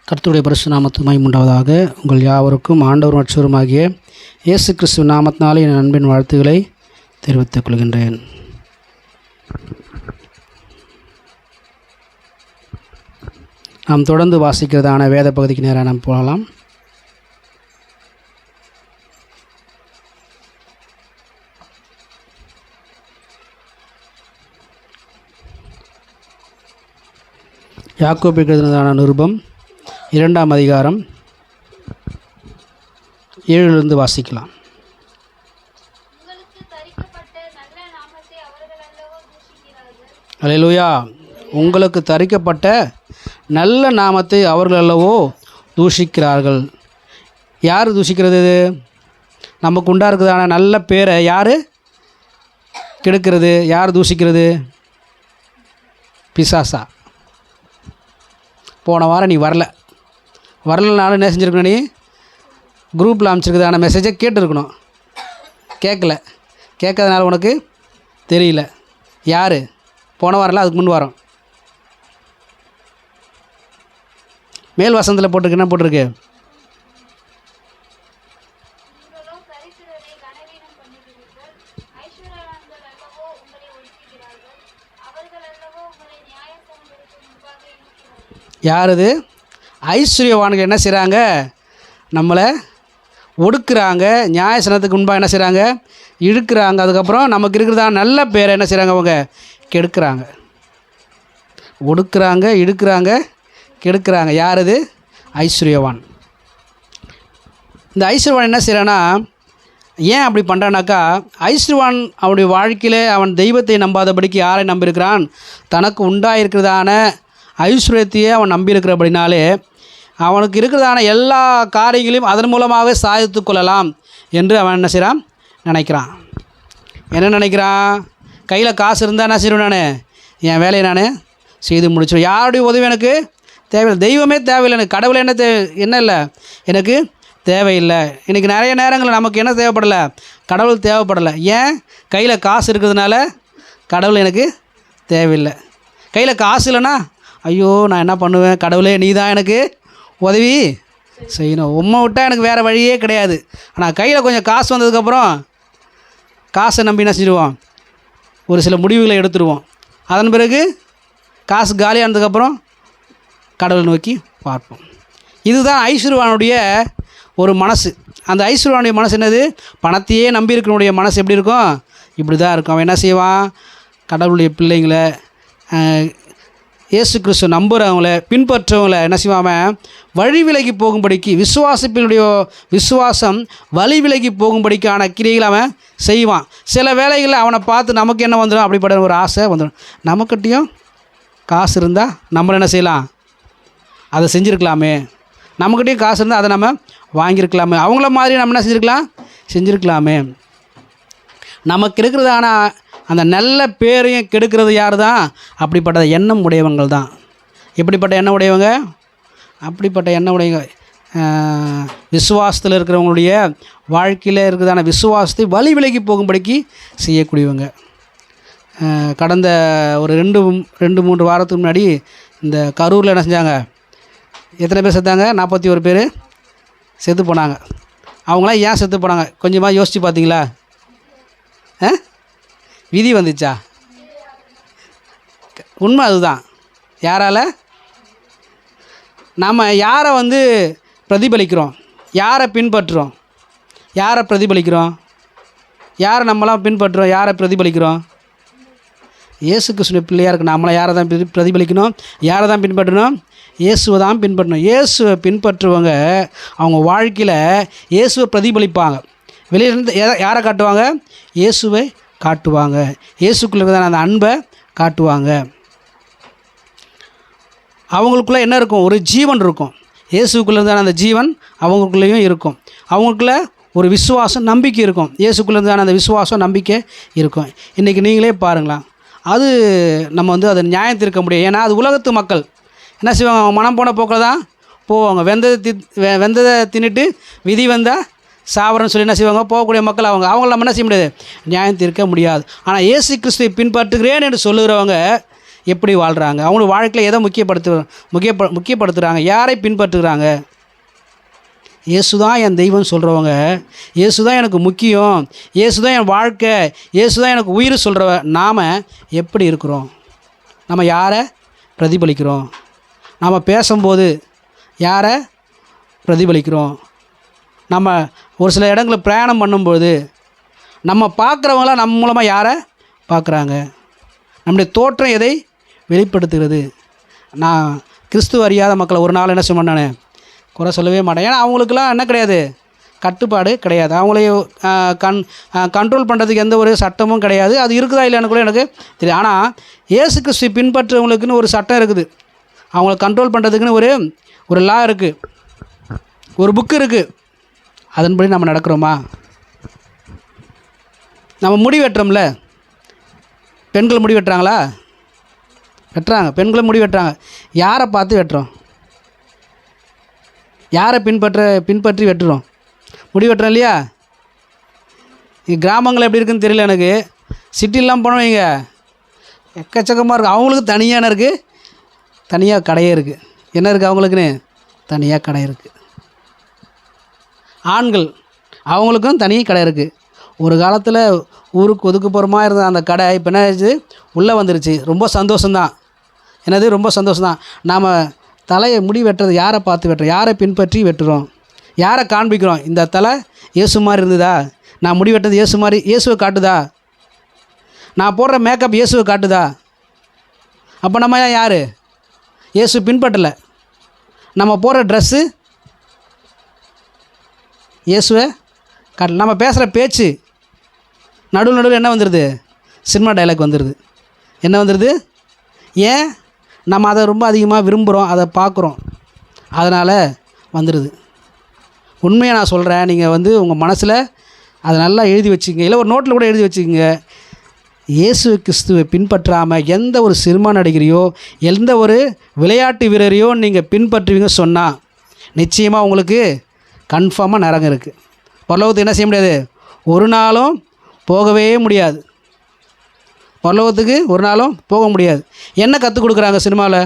கர்த்தருடைய பரிசுத்த நாமத்துக்கு மகிமை உண்டாவதாக. உங்கள் யாவருக்கும் ஆண்டவரும் ரட்சகருமாகிய இயேசு கிறிஸ்துவின் நாமத்தினாலே என் அன்பின் வாழ்த்துக்களை தெரிவித்துக் கொள்கின்றேன். நாம் தொடர்ந்து வாசிக்கிறதான வேத பகுதிக்கு நேராக நாம் போகலாம். யாக்கோபுக்கு எழுதினதான நிருபம் 2ஆம் அதிகாரம் 7 வாசிக்கலாம். அல்லேலூயா. உங்களுக்கு தரிக்கப்பட்ட நல்ல நாமத்தை அவர்கள் அல்லவோ தூஷிக்கிறார்கள். யார் தூஷிக்கிறது? நமக்கு உண்டாக்குறதான நல்ல பேரை யார் கெடுக்கிறது? யார் தூஷிக்கிறது? பிசாசா. போன வாரம் நீ வரலனாலும் என்ன செஞ்சுருக்கணும்? நீ குரூப்பில் அமைச்சிருக்கிறதான மெசேஜை கேட்டுருக்கணும். கேட்காதனால உனக்கு தெரியல. யார்? போன வாரம்ல, அதுக்கு முன் வாரம். மேல் வசனத்தில் போட்டிருக்கு. என்ன போட்டிருக்கு? யார் அது? ஐஸ்வர்யவான்கள் என்ன செய்கிறாங்க? நம்மளை ஒடுக்குறாங்க. நியாயசனத்துக்கு முன்பாக என்ன செய்கிறாங்க? இழுக்கிறாங்க. அதுக்கப்புறம் நமக்கு இருக்கிறதான நல்ல பேரை என்ன செய்கிறாங்க? அவங்க கெடுக்கிறாங்க. ஒடுக்குறாங்க, இழுக்கிறாங்க, கெடுக்கிறாங்க. யார் அது? ஐஸ்வர்யவான். இந்த ஐஸ்வர்யவான் என்ன செய்கிறான்னா, ஏன் அப்படி பண்ணுறானாக்கா, ஐஸ்வர்யவான் அவனுடைய வாழ்க்கையில் அவன் தெய்வத்தை நம்பாதபடிக்கு யாரை நம்பியிருக்கிறான்? தனக்கு உண்டாயிருக்கிறதான ஐஸ்வர்யத்தையே அவன் நம்பியிருக்கிறபடினாலே அவனுக்கு இருக்கிறதான எல்லா காரியங்களையும் அதன் மூலமாகவே சாதித்து கொள்ளலாம் என்று அவன் என்ன செய்கிறான்? நினைக்கிறான். என்ன நினைக்கிறான்? கையில் காசு இருந்தால் என்ன செய்வேன்? நான் என் வேலையை நான் செய்து முடிச்சிடுவேன். யாருடைய உதவி எனக்கு தேவையில்லை. தெய்வமே தேவையில்லை. எனக்கு கடவுள் என்ன இல்லை, எனக்கு தேவையில்லை. இன்றைக்கி நிறைய நேரங்களில் நமக்கு என்ன தேவைப்படலை? கடவுள் தேவைப்படலை. ஏன்? கையில் காசு இருக்கிறதுனால கடவுள் எனக்கு தேவையில்லை. கையில் காசு இல்லைன்னா, ஐயோ நான் என்ன பண்ணுவேன்? கடவுளே நீ தான் எனக்கு உதவி செய்யணும். உம்மை விட்டால் எனக்கு வேறு வழியே கிடையாது. ஆனால் கையில் கொஞ்சம் காசு வந்ததுக்கப்புறம் காசை நம்பி என்ன செஞ்சுடுவோம்? ஒரு சில முடிவுகளை எடுத்துடுவோம். அதன் பிறகு காசு காலியானதுக்கப்புறம் கடவுளை நோக்கி பார்ப்போம். இதுதான் ஐஸ்வர்யவானுடைய ஒரு மனசு. அந்த ஐஸ்வர்யவானுடைய மனசு என்னது? பணத்தையே நம்பி இருக்கிறவனுடைய மனசு எப்படி இருக்கும்? இப்படி தான் இருக்கும். அவன் என்ன செய்வான்? கடவுளுடைய பிள்ளைங்களை, இயேசு கிறிஸ்து நம்புகிறவங்கள, பின்பற்றவங்கள என்ன செய்வான்? வழி விலகி போகும்படிக்கு, விசுவாசம் வழி விலகி போகும்படிக்கான கிரியைகளை அவன் செய்வான். சில வேளைகளில் அவனை பார்த்து நமக்கு என்ன வந்துடும்? அப்படிப்பட்ட ஒரு ஆசை வந்துடும். நமக்கிட்டையும் காசு இருந்தால் நம்மளை என்ன செய்யலாம்? அதை செஞ்சுருக்கலாமே. நம்மக்கிட்டையும் காசு இருந்தால் அதை நம்ம வாங்கியிருக்கலாமே. அவங்கள மாதிரி நம்ம என்ன செஞ்சுருக்கலாமே. நமக்கு இருக்கிறதான அந்த நல்ல பேரையும் கெடுக்கிறது யார் தான்? அப்படிப்பட்ட எண்ணம் உடையவங்கள் தான். எப்படிப்பட்ட எண்ணம் உடையவங்க? அப்படிப்பட்ட எண்ணம் உடையவங்க விசுவாசத்தில் இருக்கிறவங்களுடைய வாழ்க்கையில் இருக்கிறதான விசுவாசத்தை வழி விலகி போகும்படிக்கு செய்யக்கூடியவங்க. கடந்த ஒரு 2-3 வாரத்துக்கு முன்னாடி இந்த கரூரில் என்ன செஞ்சாங்க? எத்தனை பேர் செத்தாங்க? 41 பேர் செத்து போனாங்க. அவங்களாம் ஏன் செத்து போனாங்க? கொஞ்சமாக யோசித்து பார்த்தீங்களா? விதி வந்துச்சா? உண்மை அதுதான். யாரால்? நம்ம யாரை பிரதிபலிக்கிறோம்? யாரை பின்பற்றுறோம்? யாரை பிரதிபலிக்கிறோம்? யாரை நம்மளாம் பின்பற்றுறோம்? யாரை பிரதிபலிக்கிறோம்? இயேசு கிறிஸ்துவின் பிள்ளையாக இருக்கு. நம்மளை யாரை தான் பிரதிபலிக்கணும்? யாரை தான் பின்பற்றணும்? இயேசுவை தான் பின்பற்றணும். இயேசுவை பின்பற்றுவங்க அவங்க வாழ்க்கையில் இயேசுவை பிரதிபலிப்பாங்க. வெளியிலேருந்து யாரை காட்டுவாங்க? இயேசுவை காட்டுவாங்க. இயேசுக்குள்ளே இருக்கிற அந்த அன்பை காட்டுவாங்க. அவங்களுக்குள்ளே என்ன இருக்கும்? ஒரு ஜீவன் இருக்கும். இயேசுக்குள்ளே இருந்தான அந்த ஜீவன் அவங்களுக்குள்ளேயும் இருக்கும். அவங்களுக்குள்ள ஒரு விசுவாசம், நம்பிக்கை இருக்கும். இயேசுக்குள்ளே இருந்தான அந்த விசுவாசம், நம்பிக்கை இருக்கும். இன்றைக்கி நீங்களே பாருங்களேன். அது நம்ம அதை நியாயம் தீர்க்க முடியும். ஏன்னா அது உலகத்து மக்கள் என்ன செய்வாங்க? அவங்க மனம் போன போக்கில் தான் போவாங்க. வெந்ததை தின்னுட்டு விதி வந்தால் சாவரன்னு சொல்லி என்ன செய்வாங்க? போகக்கூடிய மக்கள் அவங்கள நம்ம என்ன செய்ய முடியாது? நியாயம் தீர்க்க முடியாது. ஆனால் இயேசு கிறிஸ்துவை பின்பற்றுகிறேன் என்று சொல்லுகிறவங்க எப்படி வாழ்கிறாங்க, அவங்களோட வாழ்க்கையில் எதை முக்கியப்படுத்துகிறாங்க, யாரை பின்பற்றுகிறாங்க. இயேசு தான் என் தெய்வம் சொல்கிறவங்க, இயேசு தான் எனக்கு முக்கியம், இயேசு தான் என் வாழ்க்கை, இயேசு தான் எனக்கு உயிர் சொல்கிறவ, நாம் எப்படி இருக்கிறோம்? நம்ம யாரை பிரதிபலிக்கிறோம்? நாம் பேசும்போது யாரை பிரதிபலிக்கிறோம்? நம்ம ஒரு சில இடங்களில் பிரயாணம் பண்ணும்போது நம்ம பார்க்குறவங்களாம் நம்ம மூலமாக யாரை பார்க்குறாங்க? நம்முடைய தோற்றம் எதை வெளிப்படுத்துகிறது? நான் கிறிஸ்துவ அறியாத மக்களை ஒரு நாள் என்ன செய்ய நான் குறை சொல்லவே மாட்டேன். ஏன்னா அவங்களுக்கெல்லாம் என்ன கிடையாது, கட்டுப்பாடு கிடையாது. அவங்களே கண்ட்ரோல் பண்ணுறதுக்கு எந்த ஒரு சட்டமும் கிடையாது. அது இருக்குதா இல்லைன்னு கூட எனக்கு தெரியும். ஆனால் இயேசு கிறிஸ்து பின்பற்றவங்களுக்குன்னு ஒரு சட்டம் இருக்குது. அவங்கள கண்ட்ரோல் பண்ணுறதுக்குன்னு ஒரு லா இருக்குது, ஒரு புக்கு இருக்குது. அதன்படி நம்ம நடக்கிறோமா? நம்ம முடி வெட்டுறோம்ல, பெண்கள் முடி வெட்டுறாங்களா? வெட்டுறாங்க. பெண்களும் முடி வெட்டுறாங்க. யாரை பார்த்து வெட்டுறோம்? யாரை பின்பற்றி வெட்டுறோம்? முடி வெட்டுறோம் இல்லையா? கிராமங்கள் எப்படி இருக்குதுன்னு தெரியல எனக்கு. சிட்டிலாம் போனோம் வைங்க, எக்கச்சக்கமாக இருக்குது. அவங்களுக்கு தனியாக என்ன இருக்குது? தனியாக கடையே இருக்குது. என்ன இருக்குது அவங்களுக்குன்னு? தனியாக கடை இருக்குது. ஆண்கள் அவங்களுக்கும் தனி கடை இருக்குது. ஒரு காலத்தில் ஊருக்கு ஒதுக்குப்புறமா இருந்த அந்த கடை இப்போ என்ன ஆயிடுச்சு, உள்ளே வந்துருச்சு. ரொம்ப சந்தோஷம்தான். என்னது? ரொம்ப சந்தோஷம்தான். நாம் தலையை முடி வெட்டுறது யாரை பார்த்து வெட்டுறோம்? யாரை பின்பற்றி வெட்டுறோம்? யாரை காண்பிக்கிறோம்? இந்த தலை இயேசு மாதிரி இருந்ததா? நான் முடி வெட்டது இயேசு மாதிரி, இயேசுவை காட்டுதா? நான் போடுற மேக்கப் இயேசுவை காட்டுதா? அப்போ நம்ம யார்? இயேசு பின்பற்றலை. நம்ம போடுற ட்ரெஸ்ஸு இயேசுவை காட்டல. நம்ம பேசுகிற பேச்சு நடுவில் என்ன வந்துடுது? சினிமா டைலாக் வந்துடுது. என்ன வந்துடுது? ஏன்? நம்ம அதை ரொம்ப அதிகமாக விரும்புகிறோம், அதை பார்க்குறோம், அதனால் வந்துடுது. உண்மையாக நான் சொல்கிறேன், நீங்கள் உங்கள் மனசில் அதை நல்லா எழுதி வச்சுக்கோங்க, இல்லை ஒரு நோட்டில் கூட எழுதி வச்சுக்கோங்க. இயேசு கிறிஸ்துவை பின்பற்றாமல் எந்த ஒரு சினிமா நடிகரையோ எந்த ஒரு விளையாட்டு வீரரையோ நீங்கள் பின்பற்றுவீங்க சொன்னால் நிச்சயமாக உங்களுக்கு கன்ஃபார்மாக நரகம் இருக்குது. பரலோகத்துக்கு என்ன செய்ய முடியாது? ஒரு நாளும் போகவே முடியாது. பரலோகத்துக்கு ஒரு நாளும் போக முடியாது. என்ன கற்றுக் கொடுக்குறாங்க சினிமாவில்?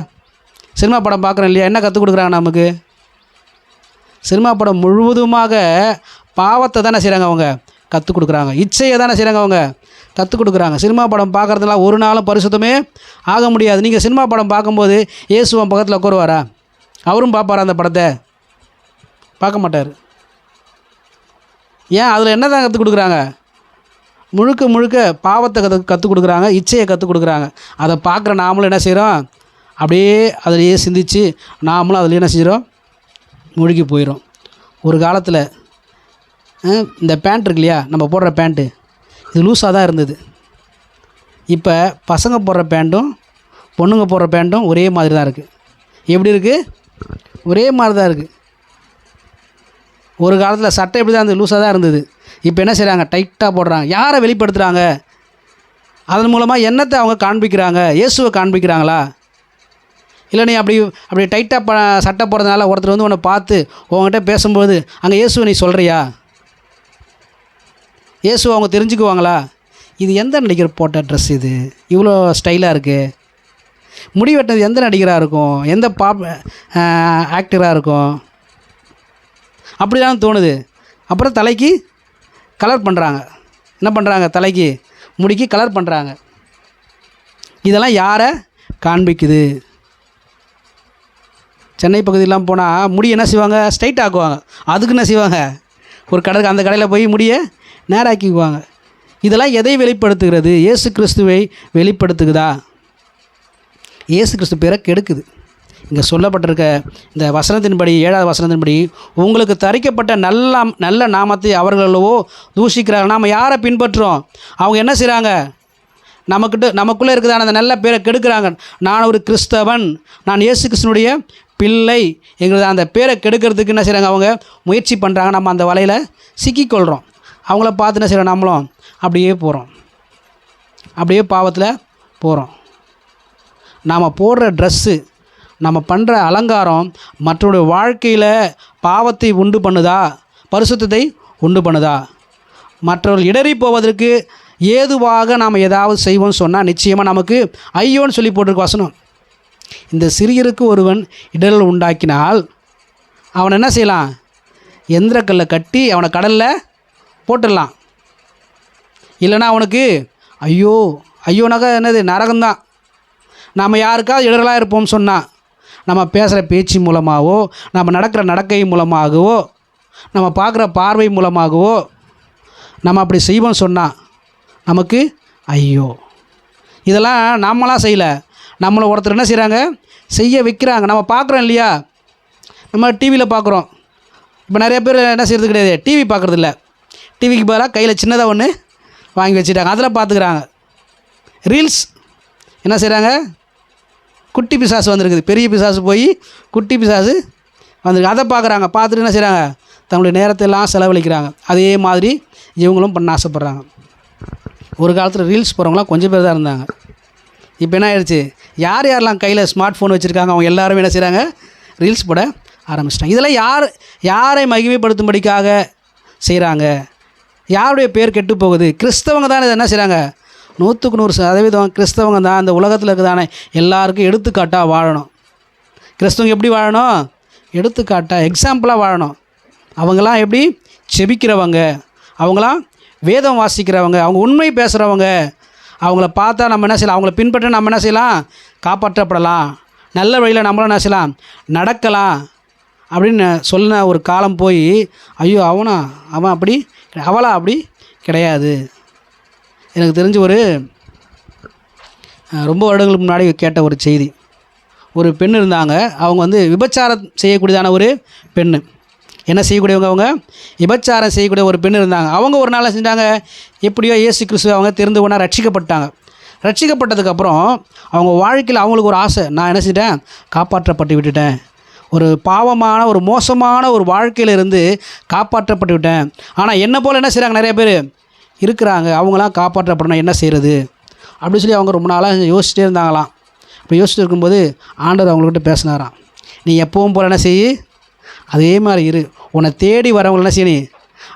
சினிமா படம் பார்க்குறோம் இல்லையா? என்ன கற்றுக் கொடுக்குறாங்க நமக்கு? சினிமா படம் முழுவதுமாக பாவத்தை தானே செய்கிறாங்க அவங்க கற்றுக் கொடுக்குறாங்க. இச்சையை தானே செய்கிறாங்க அவங்க கற்றுக் கொடுக்குறாங்க. சினிமா படம் பார்க்குறதுலாம் ஒரு நாளும் பரிசுத்தமே ஆக முடியாது. நீங்கள் சினிமா படம் பார்க்கும்போது இயேசுவன் பக்கத்தில் உட்காருவாரா? அவரும் பார்ப்பாரா அந்த படத்தை? பார்க்க மாட்டார். ஏன்? அதில் என்ன தான் கற்றுக் கொடுக்குறாங்க? முழுக்க பாவத்தை கற்றுக் கொடுக்குறாங்க, இச்சையை கற்றுக் கொடுக்குறாங்க. அதை பார்க்குற நாமளும் என்ன செய்கிறோம்? அப்படியே அதிலேயே சிந்தித்து நாமளும் அதில் என்ன செய்கிறோம்? முழுகி போயிடும். ஒரு காலத்தில் இந்த பேண்ட் இருக்கு இல்லையா, நம்ம போடுற பேண்ட்டு இது லூஸாக தான் இருந்தது. இப்போ பசங்க போடுற பேண்ட்டும் பொண்ணுங்க போடுற பேண்ட்டும் ஒரே மாதிரி தான் இருக்குது. எப்படி இருக்குது? ஒரே மாதிரி தான் இருக்குது. ஒரு காலத்தில் சட்டை எப்படி தான் இருந்தது? லூஸாக தான் இருந்தது. இப்போ என்ன செய்கிறாங்க? டைட்டாக போடுறாங்க. யாரை வெளிப்படுத்துகிறாங்க? அதன் மூலமாக என்னத்தை அவங்க காண்பிக்கிறாங்க? இயேசுவை காண்பிக்கிறாங்களா? இல்லை நீ அப்படி டைட்டாக சட்டை போடுறதுனால ஒருத்தர் உன்னை பார்த்து உங்கள்கிட்ட பேசும்போது அங்கே இயேசுவை நீ சொல்கிறியா? இயேசுவை அவங்க தெரிஞ்சுக்குவாங்களா? இது எந்த நடிகர் போட்ட ட்ரெஸ்? இது இவ்வளோ ஸ்டைலாக இருக்குது. முடி வெட்டினது எந்த நடிகராக இருக்கும்? எந்த ஆக்டராக இருக்கும்? அப்படி தான் தோணுது. அப்புறம் தலைக்கு கலர் பண்ணுறாங்க. என்ன பண்ணுறாங்க? தலைக்கு முடிக்கு கலர் பண்ணுறாங்க. இதெல்லாம் யாரை காண்பிக்குது? சென்னை பகுதியெலாம் போனால் முடி என்ன செய்வாங்க? ஸ்ட்ரைட் ஆக்குவாங்க. அதுக்கு என்ன செய்வாங்க? ஒரு கடைக்கு அந்த கடையில் போய் முடியை நேராக்கிக்குவாங்க. இதெல்லாம் எதை வெளிப்படுத்துகிறது? இயேசு கிறிஸ்துவை வெளிப்படுத்துகுதா? இயேசு கிறிஸ்து பேரை கெடுக்குது. இங்கே சொல்லப்பட்டிருக்க இந்த வசனத்தின்படி, 7வது வசனத்தின்படி, உங்களுக்கு தரிக்கப்பட்ட நல்ல நாமத்தை அவர்களோ தூஷிக்கிறாங்க. நாம் யாரை பின்பற்றுறோம்? அவங்க என்ன செய்கிறாங்க? நமக்குள்ளே இருக்குதான அந்த நல்ல பேரை கெடுக்கிறாங்க. நான் ஒரு கிறிஸ்தவன், நான் இயேசு கிறிஸ்துனுடைய பிள்ளை, எங்களுக்கு அந்த பேரை கெடுக்கிறதுக்கு என்ன செய்கிறாங்க? அவங்க முயற்சி பண்ணுறாங்க. நம்ம அந்த வலையில் சிக்கிக்கொள்கிறோம். அவங்கள பார்த்து என்ன செய்கிறோம்? நம்மளும் அப்படியே போகிறோம், அப்படியே பாவத்தில் போகிறோம். நாம் போடுற ட்ரெஸ்ஸு, நம்ம பண்ணுற அலங்காரம் மற்றவருடைய வாழ்க்கையில் பாவத்தை உண்டு பண்ணுதா? பரிசுத்தத்தை உண்டு பண்ணுதா? மற்றவர்கள் இடறி போவதற்கு ஏதுவாக நாம் ஏதாவது செய்வோம்னு சொன்னால் நிச்சயமாக நமக்கு ஐயோன்னு சொல்லி போட்டிருக்கு வசனம். இந்த சிறியருக்கு ஒருவன் இடரல் உண்டாக்கினால் அவனை என்ன செய்யலாம்? எந்திரக்கல்லை கட்டி அவனை கடலில் போட்டுடலாம். இல்லைன்னா அவனுக்கு ஐயோ ஐயோனாக்கா என்னது, நரகம்தான். நாம் யாருக்காவது இடரலாக இருப்போம்னு சொன்னால் நம்ம பேசுகிற பேச்சு மூலமாகவோ, நம்ம நடக்கிற நடக்கை மூலமாகவோ, நம்ம பார்க்குற பார்வை மூலமாகவோ நம்ம அப்படி செய்வோம்னு சொன்னால் நமக்கு ஐயோ. இதெல்லாம் நம்மளாம் செய்யலை, நம்மளை ஒருத்தர் என்ன செய்கிறாங்க, செய்ய வைக்கிறாங்க. நம்ம பார்க்குறோம் இல்லையா, நம்ம டிவியில் பார்க்குறோம். இப்போ நிறைய பேர் என்ன செய்கிறது கிடையாது, டிவி பார்க்குறதில்ல. டிவிக்கு பதிலாக கையில் சின்னதாக ஒன்று வாங்கி வச்சுட்டாங்க, அதில் பார்த்துக்கிறாங்க. ரீல்ஸ் என்ன செய்கிறாங்க, குட்டி பிசாசு வந்திருக்குது, பெரிய பிசாசு போய் குட்டி பிசாசு வந்திருக்கு, அதை பார்க்குறாங்க. பார்த்துட்டு என்ன செய்கிறாங்க, தங்களுடைய நேரத்தை எல்லாம் செலவழிக்கிறாங்க. அதே மாதிரி இவங்களும் பண்ண ஆசைப்பட்றாங்க. ஒரு காலத்தில் ரீல்ஸ் போகிறவங்களாம் கொஞ்சம் பேர் தான் இருந்தாங்க. இப்போ என்ன ஆயிடுச்சு, யார் யாரெல்லாம் கையில் ஸ்மார்ட் ஃபோன் வச்சுருக்காங்க அவங்க எல்லாருமே என்ன செய்கிறாங்க, ரீல்ஸ் போட ஆரம்பிச்சிட்டாங்க. இதெல்லாம் யாரை மகிமைப்படுத்தும்படிக்காக செய்கிறாங்க? யாருடைய பேர் கெட்டு போகுது? கிறிஸ்தவங்க தான் இதை என்ன செய்கிறாங்க, 100% கிறிஸ்தவங்க தான் இந்த உலகத்தில் இருக்குதானே எல்லாருக்கும் எடுத்துக்காட்டாக வாழணும். கிறிஸ்தவங்க எப்படி வாழணும், எடுத்துக்காட்டாக எக்ஸாம்பிளாக வாழணும். அவங்களாம் எப்படி செபிக்கிறவங்க, அவங்களாம் வேதம் வாசிக்கிறவங்க, அவங்க உண்மை பேசுகிறவங்க. அவங்கள பார்த்தா நம்ம என்ன செய்யலாம், அவங்கள பின்பற்ற நம்ம என்ன செய்யலாம், காப்பாற்றப்படலாம். நல்ல வழியில் நம்மளும் என்ன செய்யலாம், நடக்கலாம் அப்படின்னு சொன்ன ஒரு காலம் போய், ஐயோ அவன் அப்படி அவளா அப்படி கிடையாது. எனக்கு தெரிஞ்ச ஒரு ரொம்ப வருடங்களுக்கு முன்னாடி கேட்ட ஒரு செய்தி. ஒரு பெண் இருந்தாங்க, அவங்க விபச்சாரம் செய்யக்கூடியதான ஒரு பெண். என்ன செய்யக்கூடியவங்க, அவங்க விபச்சாரம் செய்யக்கூடிய ஒரு பெண் இருந்தாங்க. அவங்க ஒரு நாள் செஞ்சாங்க, எப்படியோ இயேசு கிறிஸ்துவை அவங்க தெரிந்து கொண்டா ரட்சிக்கப்பட்டாங்க. ரட்சிக்கப்பட்டதுக்கப்புறம் அவங்க வாழ்க்கையில் அவங்களுக்கு ஒரு ஆசை, நான் என்ன செஞ்சிட்டேன், காப்பாற்றப்பட்டு விட்டுட்டேன். ஒரு பாவமான ஒரு மோசமான ஒரு வாழ்க்கையிலிருந்து காப்பாற்றப்பட்டு விட்டேன். ஆனால் என்னை போல் என்ன செய்கிறாங்க, நிறைய பேர் இருக்கிறாங்க, அவங்களாம் காப்பாற்றப்படணும், என்ன செய்கிறது அப்படி சொல்லி அவங்க ரொம்ப நாளாக யோசிச்சுட்டே இருந்தாங்களாம். இப்போ யோசிச்சுட்டு இருக்கும்போது ஆண்டவர் அவங்கள்கிட்ட பேசினாராம், நீ எப்பவும் போல் என்ன செய்ய, அதே மாதிரி இரு. உன்னை தேடி வரவங்களை என்ன செய்யணும்,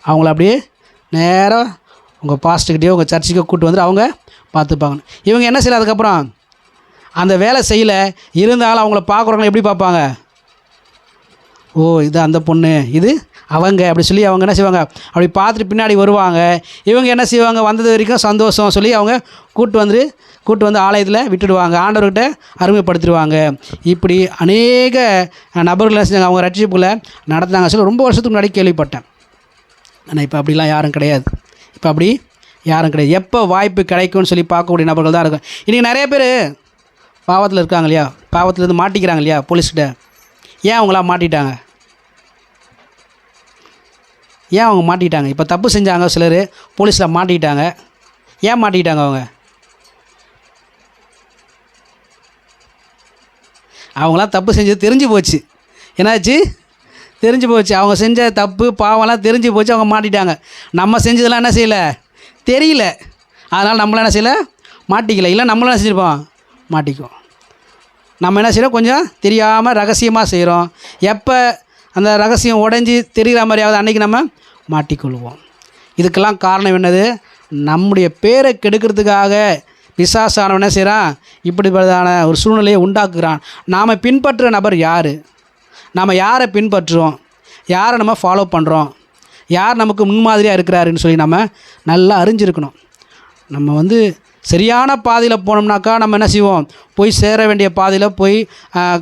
அவங்கள அப்படியே நேராக உங்கள் பாஸ்ட்டுக்கிட்டேயோ உங்கள் சர்ச்சுக்கோ கூப்பிட்டு வந்துட்டு அவங்க பார்த்துப்பாங்க. இவங்க என்ன செய்யல, அதுக்கப்புறம் அந்த வேலை செய்யலை, இருந்தாலும் அவங்கள பார்க்குறவங்க எப்படி பார்ப்பாங்க, ஓ இது அந்த பொண்ணு, இது அவங்க அப்படி சொல்லி அவங்க என்ன செய்வாங்க, அப்படி பார்த்துட்டு பின்னாடி வருவாங்க. இவங்க என்ன செய்வாங்க, வந்தது வரைக்கும் சந்தோஷம் சொல்லி அவங்க கூட்டு வந்து ஆலயத்தில் விட்டுடுவாங்க, ஆண்டவர்கிட்ட அருமைப்படுத்திடுவாங்க. இப்படி அநேக நபர்கள் என்ன செஞ்சாங்க, அவங்க ரட்சிப்புகளை நடத்தினாங்க சொல்லி ரொம்ப வருஷத்துக்கு முன்னாடி கேள்விப்பட்டேன். ஆனால் இப்போ அப்படிலாம் யாரும் கிடையாது. இப்போ அப்படி யாரும் கிடையாது. எப்போ வாய்ப்பு கிடைக்கும்னு சொல்லி பார்க்கக்கூடிய நபர்கள் தான் இருக்கும். இன்றைக்கி நிறைய பேர் பாவத்தில் இருக்காங்க இல்லையா, பாவத்திலேருந்து மாட்டிக்கிறாங்க இல்லையா போலீஸ்கிட்ட. ஏன் அவங்களாம் மாட்டிட்டாங்க, ஏன் அவங்க மாட்டிக்கிட்டாங்க? இப்போ தப்பு செஞ்சாங்க சிலர், போலீஸில் மாட்டிக்கிட்டாங்க. ஏன் மாட்டிக்கிட்டாங்க? அவங்களாம் தப்பு செஞ்சது தெரிஞ்சு போச்சு. என்னாச்சு, தெரிஞ்சு போச்சு. அவங்க செஞ்ச தப்பு பாவம்லாம் தெரிஞ்சு போச்சு, அவங்க மாட்டிட்டாங்க. நம்ம செஞ்சதெல்லாம் என்ன செய்யலை, தெரியல. அதனால் நம்மளாம் என்ன செய்யலை, மாட்டிக்கல. இல்லை நம்மளாம் என்ன செஞ்சுருப்போம், மாட்டிக்குவோம். நம்ம என்ன செய்கிறோம், கொஞ்சம் தெரியாமல் ரகசியமாக செய்கிறோம். எப்போ அந்த ரகசியம் உடஞ்சி தெரிகிற மாதிரியாவது அன்றைக்கி நம்ம மாட்டிக்கொள்வோம். இதுக்கெல்லாம் காரணம் என்னது, நம்முடைய பேரை கெடுக்கிறதுக்காக பிசாசானவன் என்ன செய்கிறான், இப்படிப்பட்டதான ஒரு சூழ்நிலையை உண்டாக்குறான். நாம் பின்பற்றுற நபர் யார், நாம் யாரை பின்பற்றுறோம், யாரை நம்ம ஃபாலோ பண்ணுறோம், யார் நமக்கு முன்மாதிரியாக இருக்கிறாருன்னு சொல்லி நம்ம நல்லா அறிஞ்சிருக்கணும். நம்ம சரியான பாதையில் போனோம்னாக்கா நம்ம என்ன செய்வோம், போய் சேர வேண்டிய பாதையில் போய்